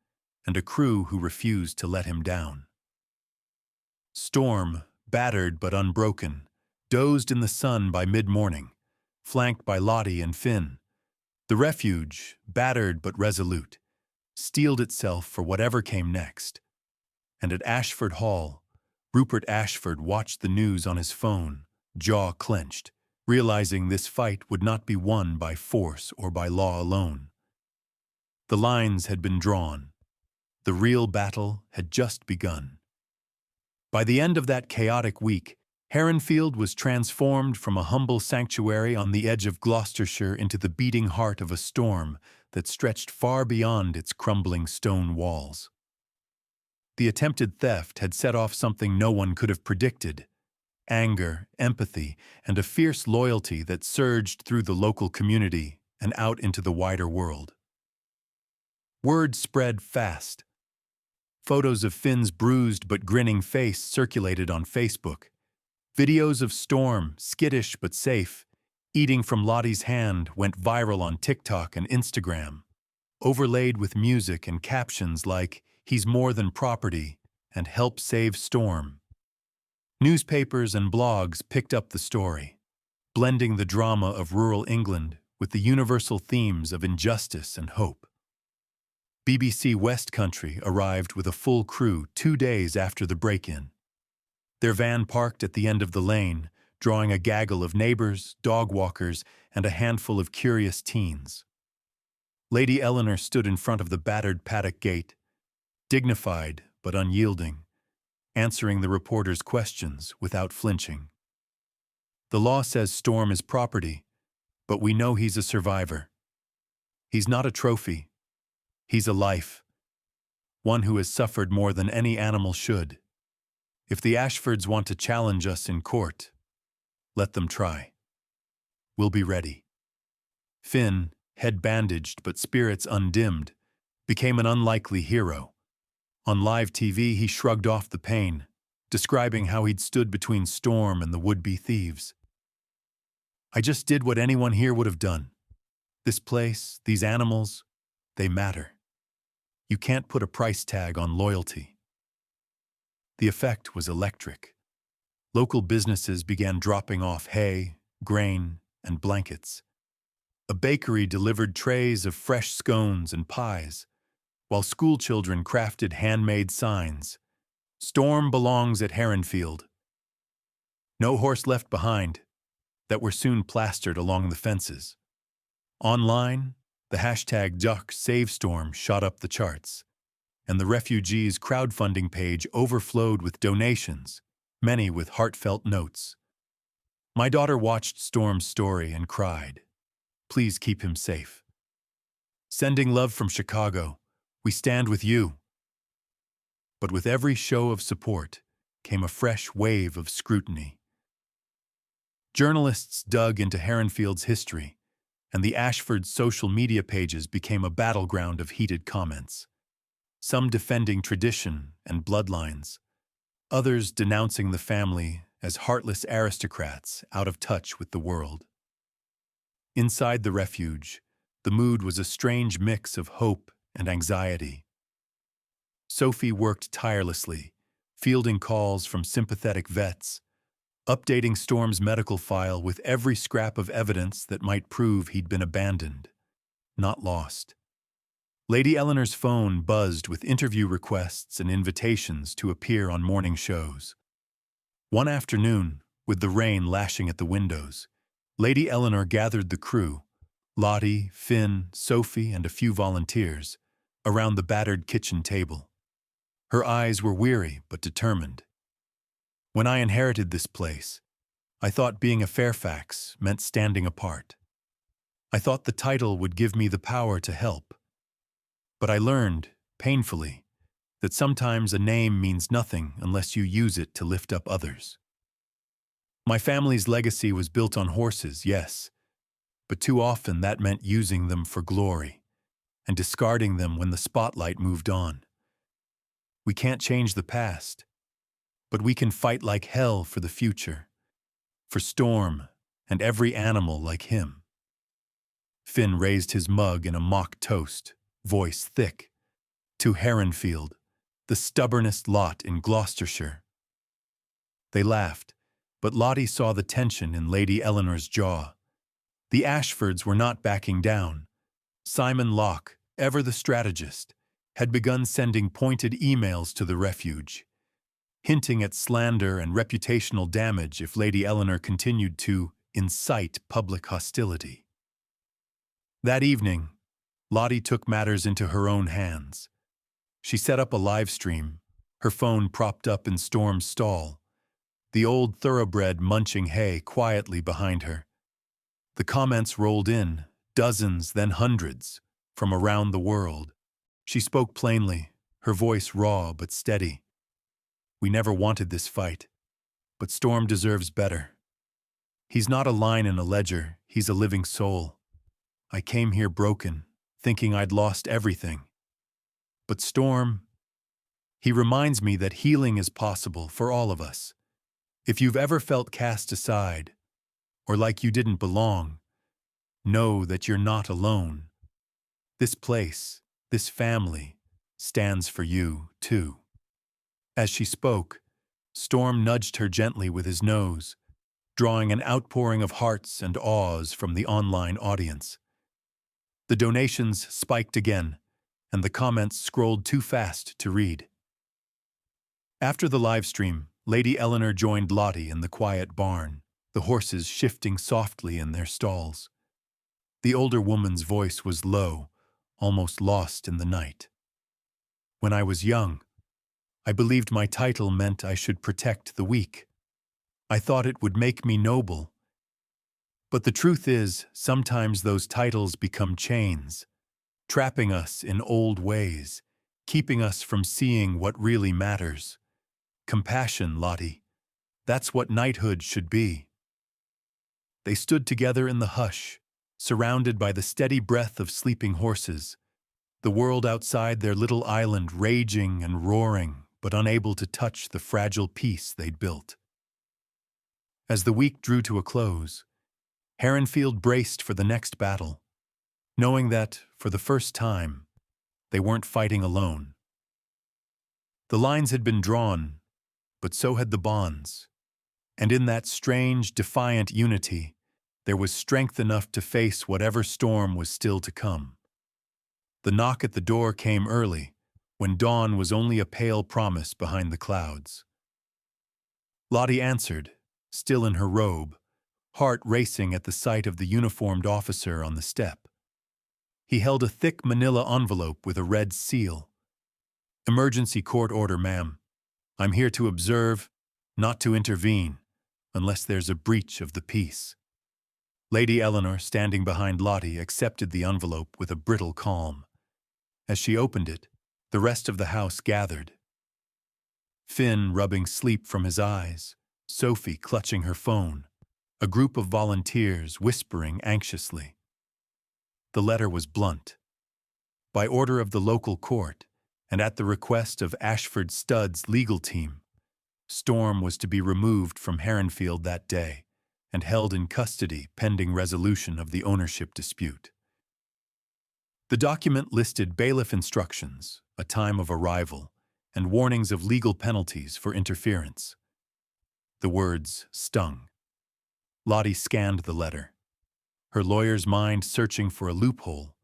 and a crew who refused to let him down. Storm, battered but unbroken, dozed in the sun by mid-morning, flanked by Lottie and Finn. The refuge, battered but resolute, steeled itself for whatever came next. And at Ashford Hall, Rupert Ashford watched the news on his phone, jaw clenched, realizing this fight would not be won by force or by law alone. The lines had been drawn. The real battle had just begun. By the end of that chaotic week, Heronfield was transformed from a humble sanctuary on the edge of Gloucestershire into the beating heart of a storm that stretched far beyond its crumbling stone walls. The attempted theft had set off something no one could have predicted: anger, empathy, and a fierce loyalty that surged through the local community and out into the wider world. Word spread fast. Photos of Finn's bruised but grinning face circulated on Facebook. Videos of Storm, skittish but safe, eating from Lottie's hand went viral on TikTok and Instagram, overlaid with music and captions like "He's more than property" and "Help save Storm." Newspapers and blogs picked up the story, blending the drama of rural England with the universal themes of injustice and hope. BBC West Country arrived with a full crew 2 days after the break-in. Their van parked at the end of the lane, drawing a gaggle of neighbors, dog walkers, and a handful of curious teens. Lady Eleanor stood in front of the battered paddock gate, dignified but unyielding, answering the reporters' questions without flinching. "The law says Storm is property, but we know he's a survivor. He's not a trophy. He's a life, one who has suffered more than any animal should. If the Ashfords want to challenge us in court, let them try. We'll be ready." Finn, head bandaged but spirits undimmed, became an unlikely hero. On live TV, he shrugged off the pain, describing how he'd stood between Storm and the would-be thieves. "I just did what anyone here would have done. This place, these animals, they matter. You can't put a price tag on loyalty." The effect was electric. Local businesses began dropping off hay, grain, and blankets. A bakery delivered trays of fresh scones and pies, while schoolchildren crafted handmade signs. "Storm belongs at Heronfield. No horse left behind," that were soon plastered along the fences. Online, the hashtag #SaveStorm shot up the charts, and the refugees' crowdfunding page overflowed with donations, many with heartfelt notes. My daughter watched Storm's story and cried, "Please keep him safe. Sending love from Chicago. We stand with you." But with every show of support came a fresh wave of scrutiny. Journalists dug into Heronfield's history, and the Ashford social media pages became a battleground of heated comments. Some defending tradition and bloodlines, others denouncing the family as heartless aristocrats out of touch with the world. Inside the refuge, the mood was a strange mix of hope and anxiety. Sophie worked tirelessly, fielding calls from sympathetic vets, updating Storm's medical file with every scrap of evidence that might prove he'd been abandoned, not lost. Lady Eleanor's phone buzzed with interview requests and invitations to appear on morning shows. One afternoon, with the rain lashing at the windows, Lady Eleanor gathered the crew, Lottie, Finn, Sophie, and a few volunteers, around the battered kitchen table. Her eyes were weary but determined. "When I inherited this place, I thought being a Fairfax meant standing apart. I thought the title would give me the power to help. But I learned, painfully, that sometimes a name means nothing unless you use it to lift up others. My family's legacy was built on horses, yes, but too often that meant using them for glory and discarding them when the spotlight moved on. We can't change the past, but we can fight like hell for the future, for Storm and every animal like him. Finn raised his mug in a mock toast, voice thick, to Heronfield, the stubbornest lot in Gloucestershire. They laughed, but Lottie saw the tension in Lady Eleanor's jaw. The Ashfords were not backing down. Simon Locke, ever the strategist, had begun sending pointed emails to the refuge, hinting at slander and reputational damage if Lady Eleanor continued to incite public hostility. That evening, Lottie took matters into her own hands. She set up a live stream, her phone propped up in Storm's stall, the old thoroughbred munching hay quietly behind her. The comments rolled in, dozens, then hundreds, from around the world. She spoke plainly, her voice raw but steady. We never wanted this fight, but Storm deserves better. He's not a line in a ledger, he's a living soul. I came here broken, thinking I'd lost everything. But Storm, he reminds me that healing is possible for all of us. If you've ever felt cast aside, or like you didn't belong, know that you're not alone. This place, this family, stands for you, too. As she spoke, Storm nudged her gently with his nose, drawing an outpouring of hearts and awes from the online audience. The donations spiked again, and the comments scrolled too fast to read. After the live stream, Lady Eleanor joined Lottie in the quiet barn, the horses shifting softly in their stalls. The older woman's voice was low, almost lost in the night. When I was young, I believed my title meant I should protect the weak. I thought it would make me noble. But the truth is, sometimes those titles become chains, trapping us in old ways, keeping us from seeing what really matters. Compassion, Lottie. That's what knighthood should be. They stood together in the hush, surrounded by the steady breath of sleeping horses, the world outside their little island raging and roaring, but unable to touch the fragile peace they'd built. As the week drew to a close, Heronfield braced for the next battle, knowing that, for the first time, they weren't fighting alone. The lines had been drawn, but so had the bonds, and in that strange, defiant unity, there was strength enough to face whatever storm was still to come. The knock at the door came early, when dawn was only a pale promise behind the clouds. Lottie answered, still in her robe, heart racing at the sight of the uniformed officer on the step. He held a thick manila envelope with a red seal. "Emergency court order, ma'am. I'm here to observe, not to intervene, unless there's a breach of the peace." Lady Eleanor, standing behind Lottie, accepted the envelope with a brittle calm. As she opened it, the rest of the house gathered. Finn rubbing sleep from his eyes, Sophie clutching her phone, a group of volunteers whispering anxiously. The letter was blunt. By order of the local court, and at the request of Ashford Stud's legal team, Storm was to be removed from Heronfield that day and held in custody pending resolution of the ownership dispute. The document listed bailiff instructions, a time of arrival, and warnings of legal penalties for interference. The words stung. Lottie scanned the letter, her lawyer's mind searching for a loophole,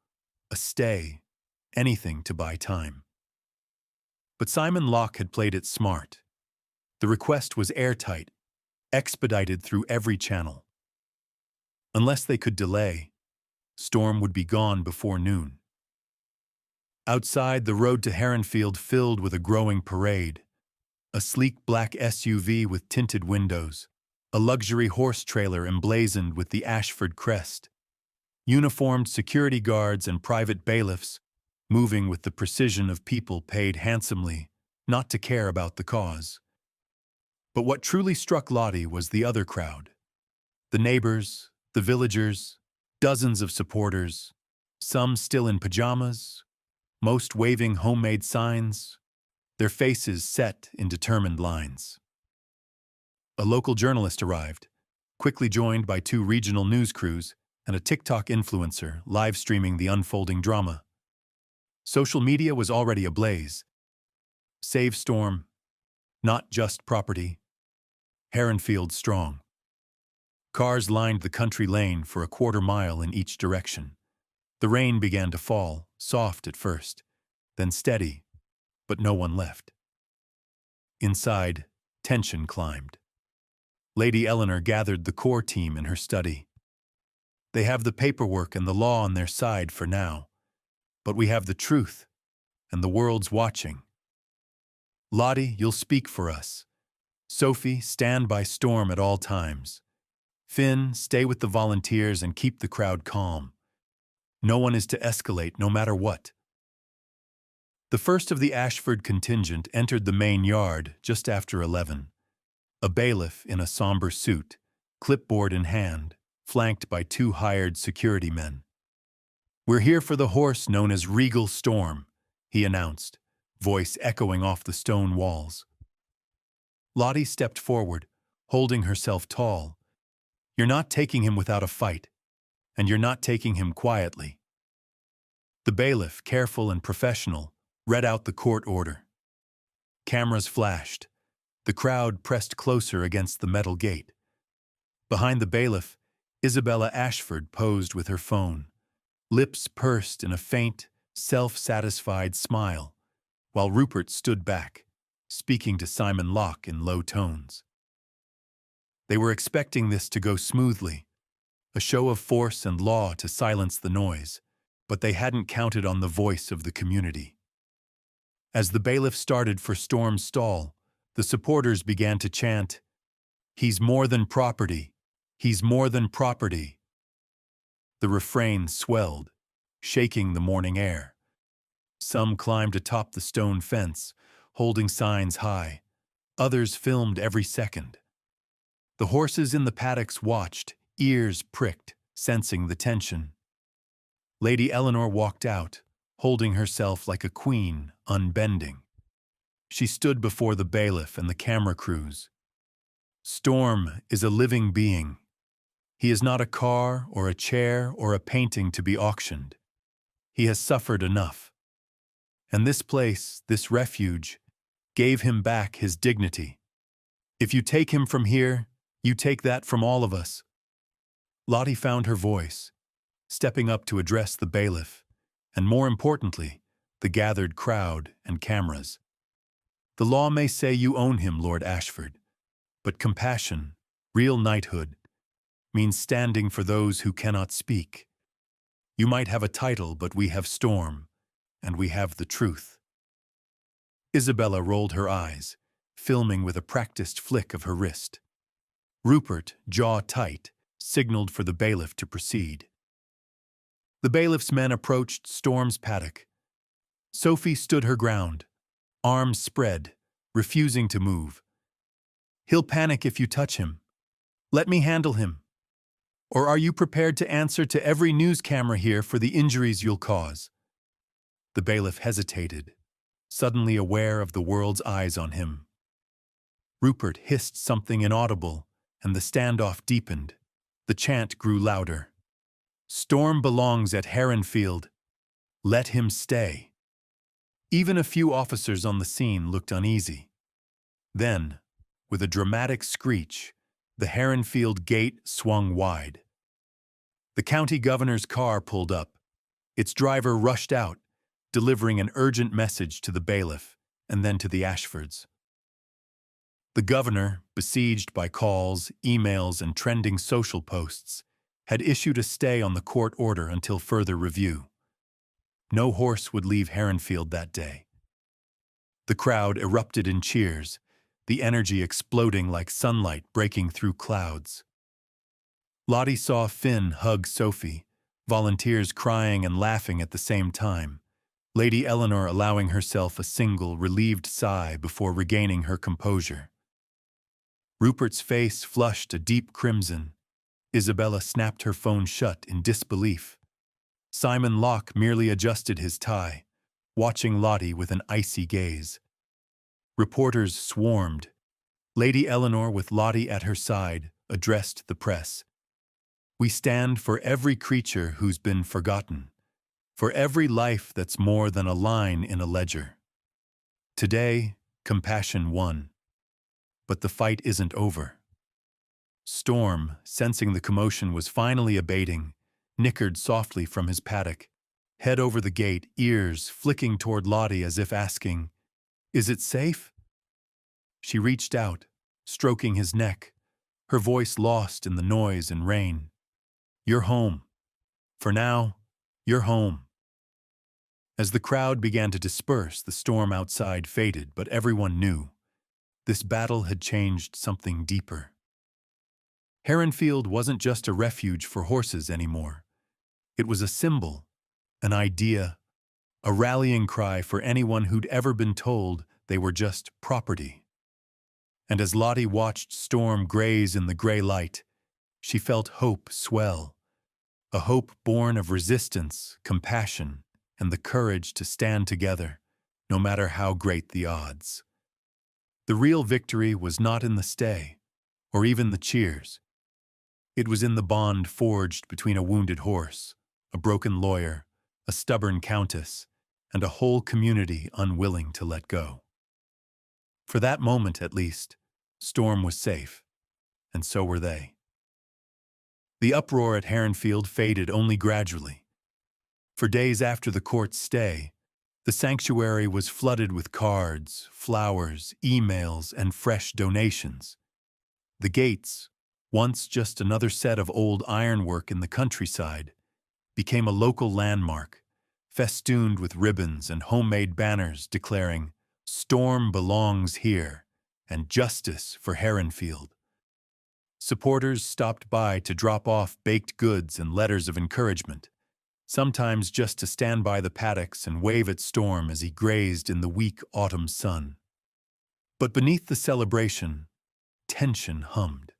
a stay, anything to buy time. But Simon Locke had played it smart. The request was airtight, expedited through every channel. Unless they could delay, Storm would be gone before noon. Outside, the road to Heronfield filled with a growing parade. A sleek black SUV with tinted windows, a luxury horse trailer emblazoned with the Ashford crest, uniformed security guards and private bailiffs, moving with the precision of people paid handsomely not to care about the cause. But what truly struck Lottie was the other crowd. The neighbors, the villagers, dozens of supporters, some still in pajamas, most waving homemade signs, their faces set in determined lines. A local journalist arrived, quickly joined by 2 regional news crews and a TikTok influencer live streaming the unfolding drama. Social media was already ablaze. Save Storm, not just property. Heronfield strong. Cars lined the country lane for a quarter-mile in each direction. The rain began to fall, soft at first, then steady, but no one left. Inside, tension climbed. Lady Eleanor gathered the core team in her study. They have the paperwork and the law on their side for now, but we have the truth, and the world's watching. Lottie, you'll speak for us. Sophie, stand by Storm at all times. Finn, stay with the volunteers and keep the crowd calm. No one is to escalate no matter what. The first of the Ashford contingent entered the main yard just after 11. A bailiff in a somber suit, clipboard in hand, flanked by 2 hired security men. "We're here for the horse known as Regal Storm," he announced, voice echoing off the stone walls. Lottie stepped forward, holding herself tall. "You're not taking him without a fight, and you're not taking him quietly." The bailiff, careful and professional, read out the court order. Cameras flashed. The crowd pressed closer against the metal gate. Behind the bailiff, Isabella Ashford posed with her phone, lips pursed in a faint, self-satisfied smile, while Rupert stood back, speaking to Simon Locke in low tones. They were expecting this to go smoothly, a show of force and law to silence the noise, but they hadn't counted on the voice of the community. As the bailiff started for Storm's stall, the supporters began to chant, "He's more than property! He's more than property!" The refrain swelled, shaking the morning air. Some climbed atop the stone fence, holding signs high. Others filmed every second. The horses in the paddocks watched, ears pricked, sensing the tension. Lady Eleanor walked out, holding herself like a queen, unbending. She stood before the bailiff and the camera crews. "Storm is a living being. He is not a car or a chair or a painting to be auctioned. He has suffered enough. And this place, this refuge, gave him back his dignity. If you take him from here, you take that from all of us." Lottie found her voice, stepping up to address the bailiff, and more importantly, the gathered crowd and cameras. "The law may say you own him, Lord Ashford, but compassion, real knighthood, means standing for those who cannot speak. You might have a title, but we have Storm, and we have the truth." Isabella rolled her eyes, filming with a practiced flick of her wrist. Rupert, jaw tight, signaled for the bailiff to proceed. The bailiff's men approached Storm's paddock. Sophie stood her ground, arms spread, refusing to move. "He'll panic if you touch him. Let me handle him. Or are you prepared to answer to every news camera here for the injuries you'll cause?" The bailiff hesitated, suddenly aware of the world's eyes on him. Rupert hissed something inaudible, and the standoff deepened. The chant grew louder. "Storm belongs at Heronfield. Let him stay." Even a few officers on the scene looked uneasy. Then, with a dramatic screech, the Heronfield gate swung wide. The county governor's car pulled up. Its driver rushed out, delivering an urgent message to the bailiff and then to the Ashfords. The governor, besieged by calls, emails, and trending social posts, had issued a stay on the court order until further review. No horse would leave Heronfield that day. The crowd erupted in cheers, the energy exploding like sunlight breaking through clouds. Lottie saw Finn hug Sophie, volunteers crying and laughing at the same time, Lady Eleanor allowing herself a single, relieved sigh before regaining her composure. Rupert's face flushed a deep crimson. Isabella snapped her phone shut in disbelief. Simon Locke merely adjusted his tie, watching Lottie with an icy gaze. Reporters swarmed. Lady Eleanor, with Lottie at her side, addressed the press. "We stand for every creature who's been forgotten, for every life that's more than a line in a ledger. Today, compassion won. But the fight isn't over." Storm, sensing the commotion was finally abating, nickered softly from his paddock, head over the gate, ears flicking toward Lottie as if asking, "Is it safe?" She reached out, stroking his neck, her voice lost in the noise and rain. "You're home. For now, you're home." As the crowd began to disperse, the storm outside faded, but everyone knew this battle had changed something deeper. Heronfield wasn't just a refuge for horses anymore. It was a symbol, an idea, a rallying cry for anyone who'd ever been told they were just property. And as Lottie watched Storm graze in the gray light, she felt hope swell, a hope born of resistance, compassion, and the courage to stand together, no matter how great the odds. The real victory was not in the stay, or even the cheers. It was in the bond forged between a wounded horse, a broken lawyer, a stubborn countess, and a whole community unwilling to let go. For that moment, at least, Storm was safe, and so were they. The uproar at Heronfield faded only gradually. For days after the court's stay, the sanctuary was flooded with cards, flowers, emails, and fresh donations. The gates, once just another set of old ironwork in the countryside, became a local landmark, festooned with ribbons and homemade banners declaring, "Storm belongs here," and "Justice for Heronfield." Supporters stopped by to drop off baked goods and letters of encouragement, sometimes just to stand by the paddocks and wave at Storm as he grazed in the weak autumn sun. But beneath the celebration, tension hummed.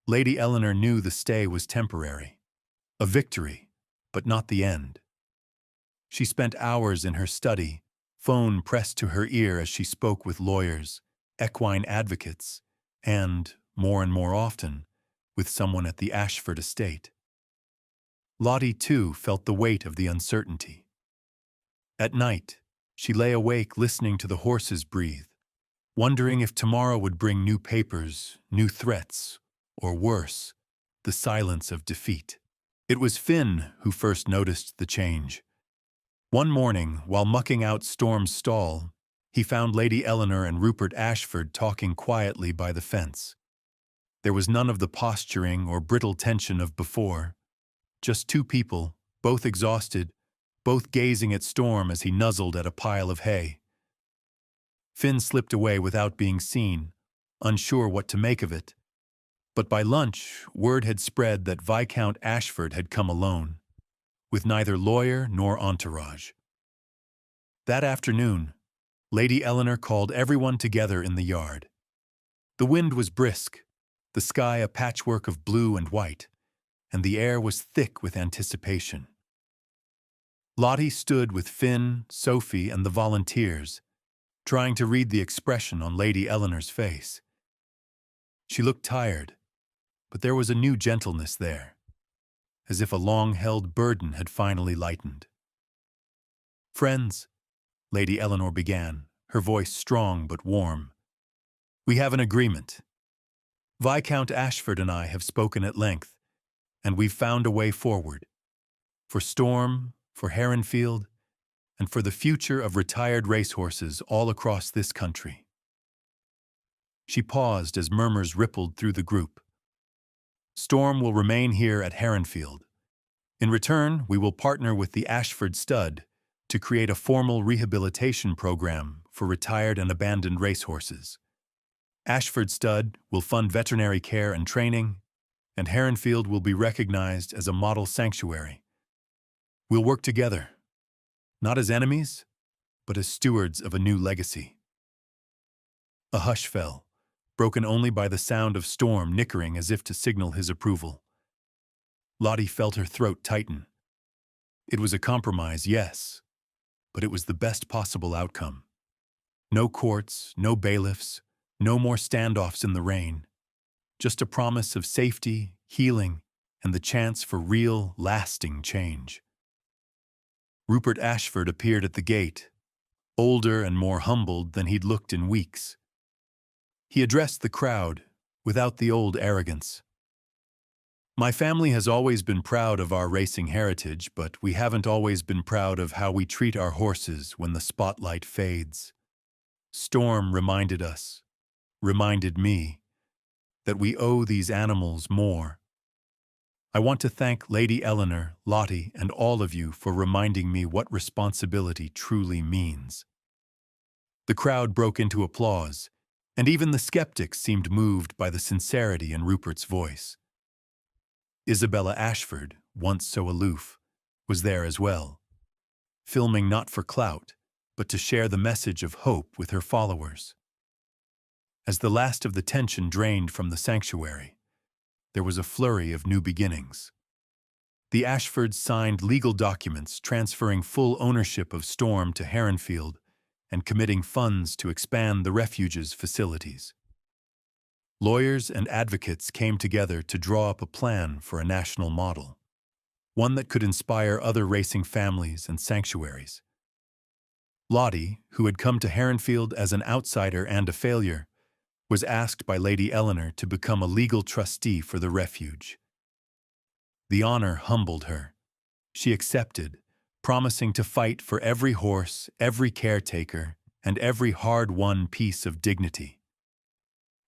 Lady Eleanor knew the stay was temporary, a victory, but not the end. She spent hours in her study, phone pressed to her ear as she spoke with lawyers, equine advocates, and more often, with someone at the Ashford estate. Lottie, too, felt the weight of the uncertainty. At night, she lay awake listening to the horses breathe, wondering if tomorrow would bring new papers, new threats, or worse, the silence of defeat. It was Finn who first noticed the change. One morning, while mucking out Storm's stall, he found Lady Eleanor and Rupert Ashford talking quietly by the fence. There was none of the posturing or brittle tension of before. Just two people, both exhausted, both gazing at Storm as he nuzzled at a pile of hay. Finn slipped away without being seen, unsure what to make of it. But by lunch, word had spread that Viscount Ashford had come alone, with neither lawyer nor entourage. That afternoon, Lady Eleanor called everyone together in the yard. The wind was brisk, the sky a patchwork of blue and white, and the air was thick with anticipation. Lottie stood with Finn, Sophie, and the volunteers, trying to read the expression on Lady Eleanor's face. She looked tired, but there was a new gentleness there, as if a long-held burden had finally lightened. "Friends," Lady Eleanor began, her voice strong but warm, "we have an agreement. Viscount Ashford and I have spoken at length, and we've found a way forward. For Storm, for Heronfield, and for the future of retired racehorses all across this country." She paused as murmurs rippled through the group. "Storm will remain here at Heronfield. In return, we will partner with the Ashford stud to create a formal rehabilitation program for retired and abandoned racehorses. Ashford stud will fund veterinary care and training, and Heronfield will be recognized as a model sanctuary. We'll work together, not as enemies, but as stewards of a new legacy. A hush fell, broken only by the sound of Storm nickering as if to signal his approval. Lottie felt her throat tighten. It was a compromise, yes, but it was the best possible outcome. No courts, no bailiffs, no more standoffs in the rain. Just a promise of safety, healing, and the chance for real, lasting change. Rupert Ashford appeared at the gate, older and more humbled than he'd looked in weeks. He addressed the crowd, without the old arrogance. My family has always been proud of our racing heritage, but we haven't always been proud of how we treat our horses when the spotlight fades. Storm reminded us, reminded me, that we owe these animals more. I want to thank Lady Eleanor, Lottie, and all of you for reminding me what responsibility truly means. The crowd broke into applause, and even the skeptics seemed moved by the sincerity in Rupert's voice. Isabella Ashford, once so aloof, was there as well, filming not for clout, but to share the message of hope with her followers. As the last of the tension drained from the sanctuary, there was a flurry of new beginnings. The Ashfords signed legal documents transferring full ownership of Storm to Heronfield and committing funds to expand the refuge's facilities. Lawyers and advocates came together to draw up a plan for a national model, one that could inspire other racing families and sanctuaries. Lottie, who had come to Heronfield as an outsider and a failure, was asked by Lady Eleanor to become a legal trustee for the refuge. The honor humbled her. She accepted, promising to fight for every horse, every caretaker, and every hard-won piece of dignity.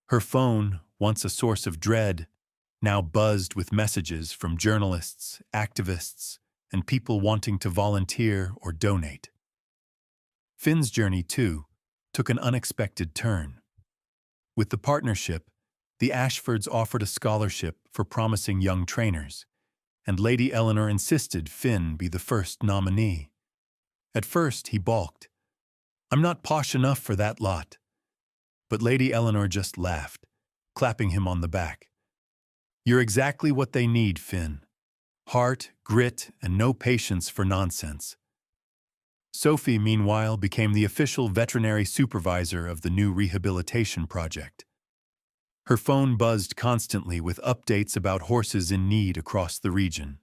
Her phone, once a source of dread, now buzzed with messages from journalists, activists, and people wanting to volunteer or donate. Finn's journey, too, took an unexpected turn. With the partnership, the Ashfords offered a scholarship for promising young trainers, and Lady Eleanor insisted Finn be the first nominee. At first, he balked. "I'm not posh enough for that lot." But Lady Eleanor just laughed, clapping him on the back. "You're exactly what they need, Finn. Heart, grit, and no patience for nonsense." Sophie, meanwhile, became the official veterinary supervisor of the new rehabilitation project. Her phone buzzed constantly with updates about horses in need across the region.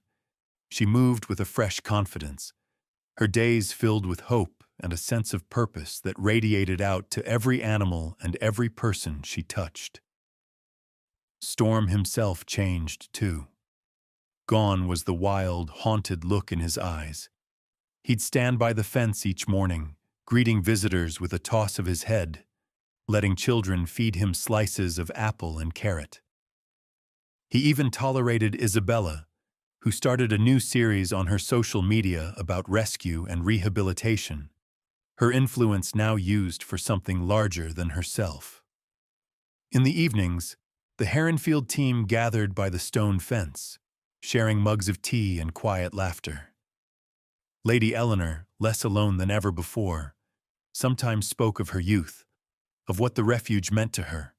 She moved with a fresh confidence, her days filled with hope and a sense of purpose that radiated out to every animal and every person she touched. Storm himself changed, too. Gone was the wild, haunted look in his eyes. He'd stand by the fence each morning, greeting visitors with a toss of his head, letting children feed him slices of apple and carrot. He even tolerated Isabella, who started a new series on her social media about rescue and rehabilitation, her influence now used for something larger than herself. In the evenings, the Heronfield team gathered by the stone fence, sharing mugs of tea and quiet laughter. Lady Eleanor, less alone than ever before, sometimes spoke of her youth, of what the refuge meant to her,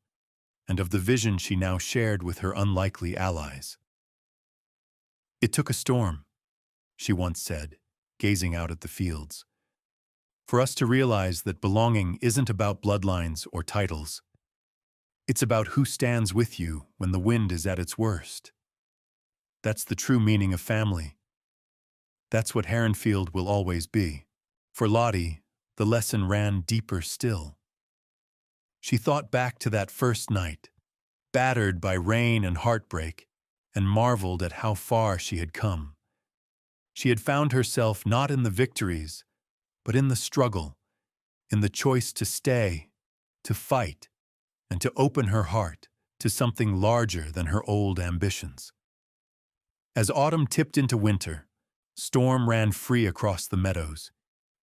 and of the vision she now shared with her unlikely allies. "It took a storm," she once said, gazing out at the fields, "for us to realize that belonging isn't about bloodlines or titles. It's about who stands with you when the wind is at its worst. That's the true meaning of family. That's what Heronfield will always be." For Lottie, the lesson ran deeper still. She thought back to that first night, battered by rain and heartbreak, and marveled at how far she had come. She had found herself not in the victories, but in the struggle, in the choice to stay, to fight, and to open her heart to something larger than her old ambitions. As autumn tipped into winter, Storm ran free across the meadows,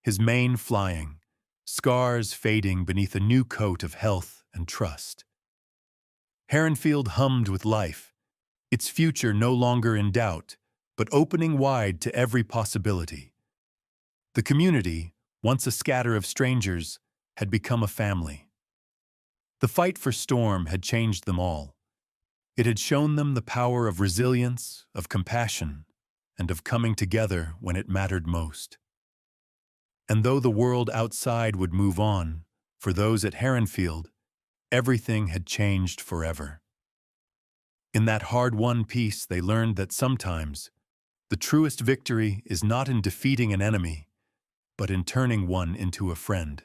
his mane flying, scars fading beneath a new coat of health and trust. Heronfield hummed with life, its future no longer in doubt, but opening wide to every possibility. The community, once a scatter of strangers, had become a family. The fight for Storm had changed them all. It had shown them the power of resilience, of compassion, and of coming together when it mattered most. And though the world outside would move on, for those at Heronfield, everything had changed forever. In that hard-won peace, they learned that sometimes the truest victory is not in defeating an enemy, but in turning one into a friend.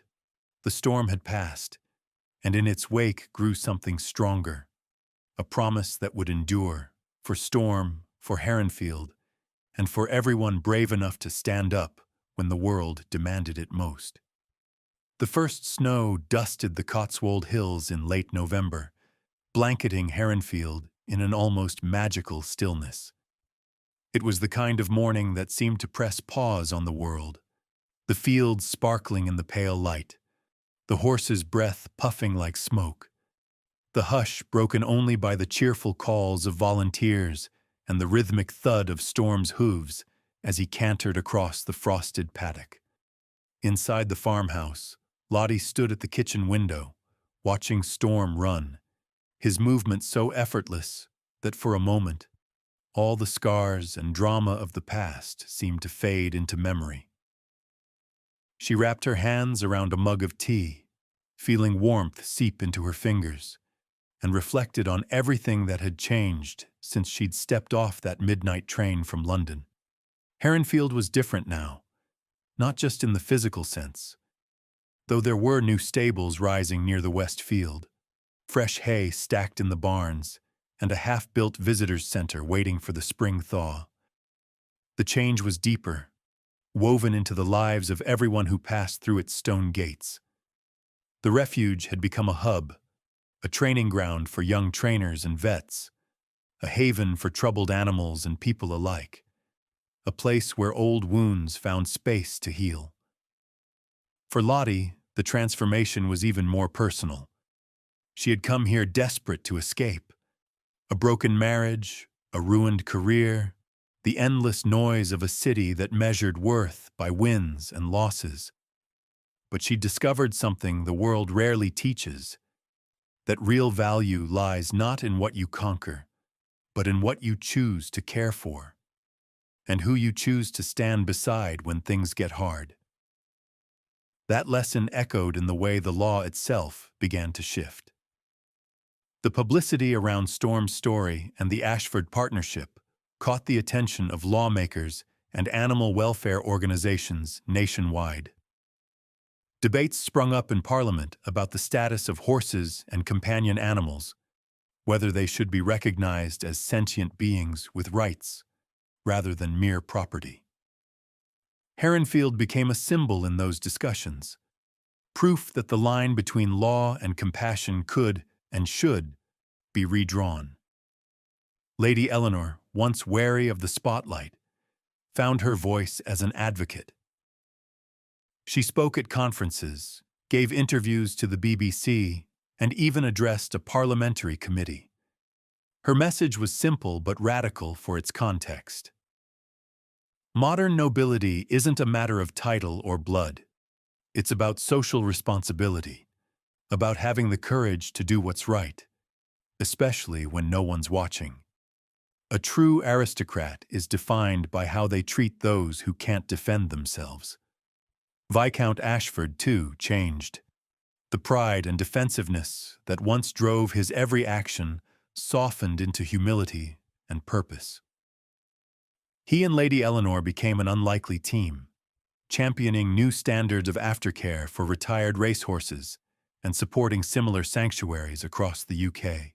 The storm had passed, and in its wake grew something stronger, a promise that would endure, for Storm, for Heronfield, and for everyone brave enough to stand up when the world demanded it most. The first snow dusted the Cotswold Hills in late November, blanketing Heronfield in an almost magical stillness. It was the kind of morning that seemed to press pause on the world, the fields sparkling in the pale light, the horses' breath puffing like smoke, the hush broken only by the cheerful calls of volunteers and the rhythmic thud of Storm's hooves as he cantered across the frosted paddock. Inside the farmhouse, Lottie stood at the kitchen window, watching Storm run, his movement so effortless that for a moment, all the scars and drama of the past seemed to fade into memory. She wrapped her hands around a mug of tea, feeling warmth seep into her fingers, and reflected on everything that had changed since she'd stepped off that midnight train from London. Heronfield was different now, not just in the physical sense, though there were new stables rising near the West Field, fresh hay stacked in the barns, and a half-built visitors' center waiting for the spring thaw. The change was deeper, woven into the lives of everyone who passed through its stone gates. The refuge had become a hub, a training ground for young trainers and vets, a haven for troubled animals and people alike, a place where old wounds found space to heal. For Lottie, the transformation was even more personal. She had come here desperate to escape. A broken marriage, a ruined career, the endless noise of a city that measured worth by wins and losses. But she discovered something the world rarely teaches, that real value lies not in what you conquer, but in what you choose to care for, and who you choose to stand beside when things get hard. That lesson echoed in the way the law itself began to shift. The publicity around Storm's story and the Ashford partnership caught the attention of lawmakers and animal welfare organizations nationwide. Debates sprung up in Parliament about the status of horses and companion animals, whether they should be recognized as sentient beings with rights rather than mere property. Heronfield became a symbol in those discussions, proof that the line between law and compassion could and should be redrawn. Lady Eleanor, once wary of the spotlight, found her voice as an advocate. She spoke at conferences, gave interviews to the BBC, and even addressed a parliamentary committee. Her message was simple but radical for its context. Modern nobility isn't a matter of title or blood. It's about social responsibility, about having the courage to do what's right, especially when no one's watching. A true aristocrat is defined by how they treat those who can't defend themselves. Viscount Ashford, too, changed. The pride and defensiveness that once drove his every action softened into humility and purpose. He and Lady Eleanor became an unlikely team, championing new standards of aftercare for retired racehorses and supporting similar sanctuaries across the UK.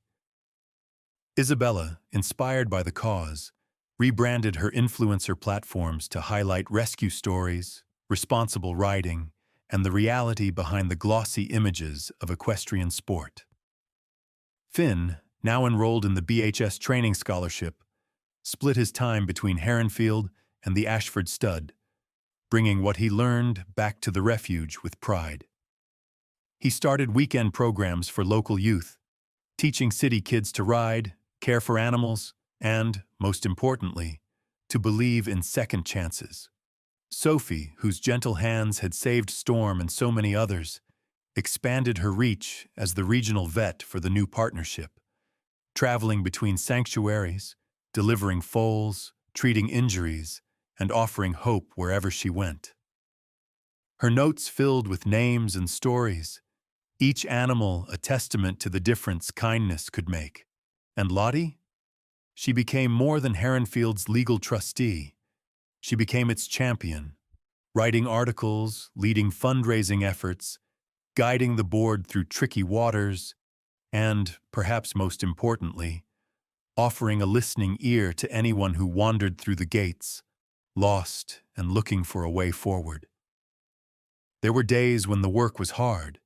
Isabella, inspired by the cause, rebranded her influencer platforms to highlight rescue stories, responsible riding, and the reality behind the glossy images of equestrian sport. Finn, now enrolled in the BHS training scholarship, split his time between Heronfield and the Ashford stud, bringing what he learned back to the refuge with pride. He started weekend programs for local youth, teaching city kids to ride, care for animals, and, most importantly, to believe in second chances. Sophie, whose gentle hands had saved Storm and so many others, expanded her reach as the regional vet for the new partnership, traveling between sanctuaries, delivering foals, treating injuries, and offering hope wherever she went. Her notes filled with names and stories, each animal a testament to the difference kindness could make. And Lottie? She became more than Heronfield's legal trustee. She became its champion, writing articles, leading fundraising efforts, guiding the board through tricky waters, and, perhaps most importantly, offering a listening ear to anyone who wandered through the gates, lost and looking for a way forward. There were days when the work was hard,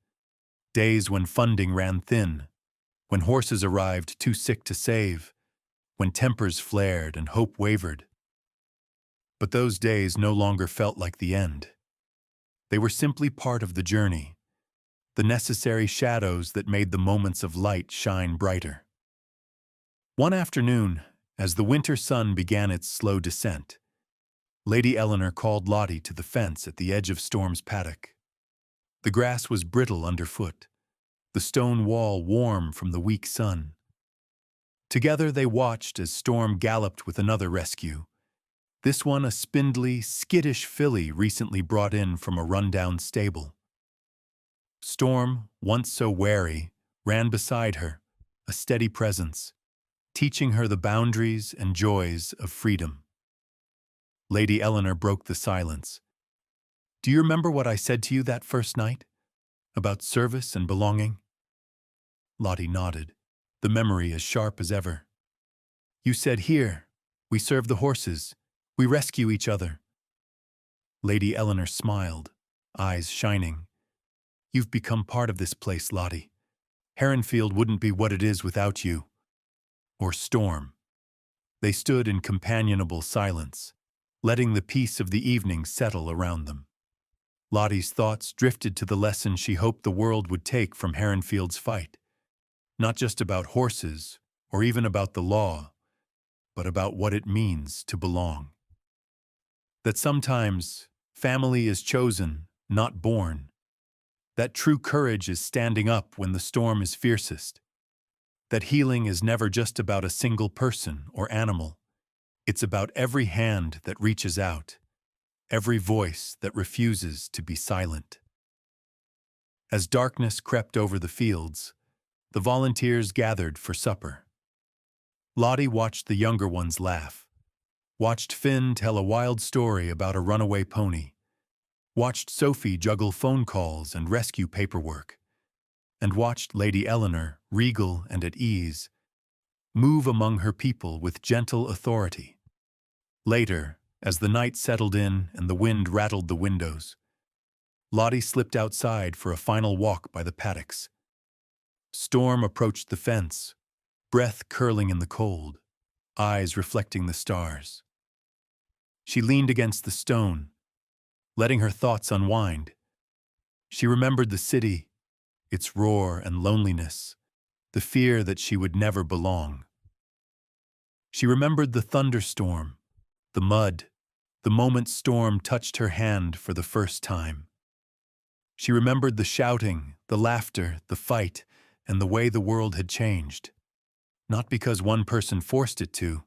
days when funding ran thin, when horses arrived too sick to save, when tempers flared and hope wavered. But those days no longer felt like the end. They were simply part of the journey, the necessary shadows that made the moments of light shine brighter. One afternoon, as the winter sun began its slow descent, Lady Eleanor called Lottie to the fence at the edge of Storm's paddock. The grass was brittle underfoot, the stone wall warm from the weak sun. Together they watched as Storm galloped with another rescue, this one a spindly, skittish filly recently brought in from a rundown stable. Storm, once so wary, ran beside her, a steady presence, teaching her the boundaries and joys of freedom. Lady Eleanor broke the silence. "Do you remember what I said to you that first night? About service and belonging?" Lottie nodded, the memory as sharp as ever. "You said, 'Here, we serve the horses, we rescue each other.'" Lady Eleanor smiled, eyes shining. "You've become part of this place, Lottie. Heronfield wouldn't be what it is without you." Or Storm. They stood in companionable silence, letting the peace of the evening settle around them. Lottie's thoughts drifted to the lesson she hoped the world would take from Heronfield's fight. Not just about horses, or even about the law, but about what it means to belong. That sometimes family is chosen, not born. That true courage is standing up when the storm is fiercest. That healing is never just about a single person or animal. It's about every hand that reaches out, every voice that refuses to be silent. As darkness crept over the fields, the volunteers gathered for supper. Lottie watched the younger ones laugh, watched Finn tell a wild story about a runaway pony, watched Sophie juggle phone calls and rescue paperwork, and watched Lady Eleanor, regal and at ease, move among her people with gentle authority. Later, as the night settled in and the wind rattled the windows, Lottie slipped outside for a final walk by the paddocks. Storm approached the fence, breath curling in the cold, eyes reflecting the stars. She leaned against the stone, letting her thoughts unwind. She remembered the city, its roar and loneliness, the fear that she would never belong. She remembered the thunderstorm, the mud, the moment Storm touched her hand for the first time. She remembered the shouting, the laughter, the fight, and the way the world had changed. Not because one person forced it to,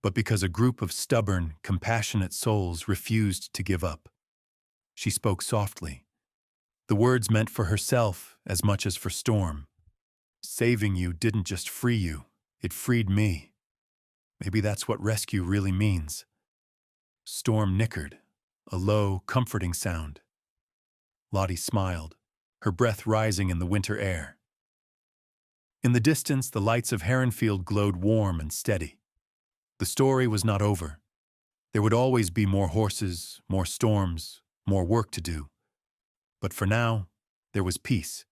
but because a group of stubborn, compassionate souls refused to give up. She spoke softly. The words meant for herself as much as for Storm. "Saving you didn't just free you, it freed me. Maybe that's what rescue really means." Storm nickered, a low, comforting sound. Lottie smiled, her breath rising in the winter air. In the distance, the lights of Heronfield glowed warm and steady. The story was not over. There would always be more horses, more storms, more work to do. But for now, there was peace.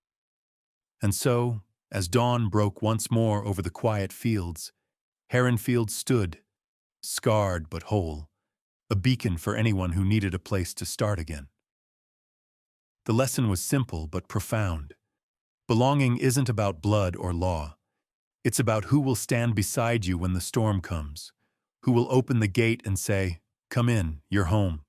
And so, as dawn broke once more over the quiet fields, Heronfield stood, scarred but whole, a beacon for anyone who needed a place to start again. The lesson was simple but profound. Belonging isn't about blood or law. It's about who will stand beside you when the storm comes, who will open the gate and say, "Come in, you're home."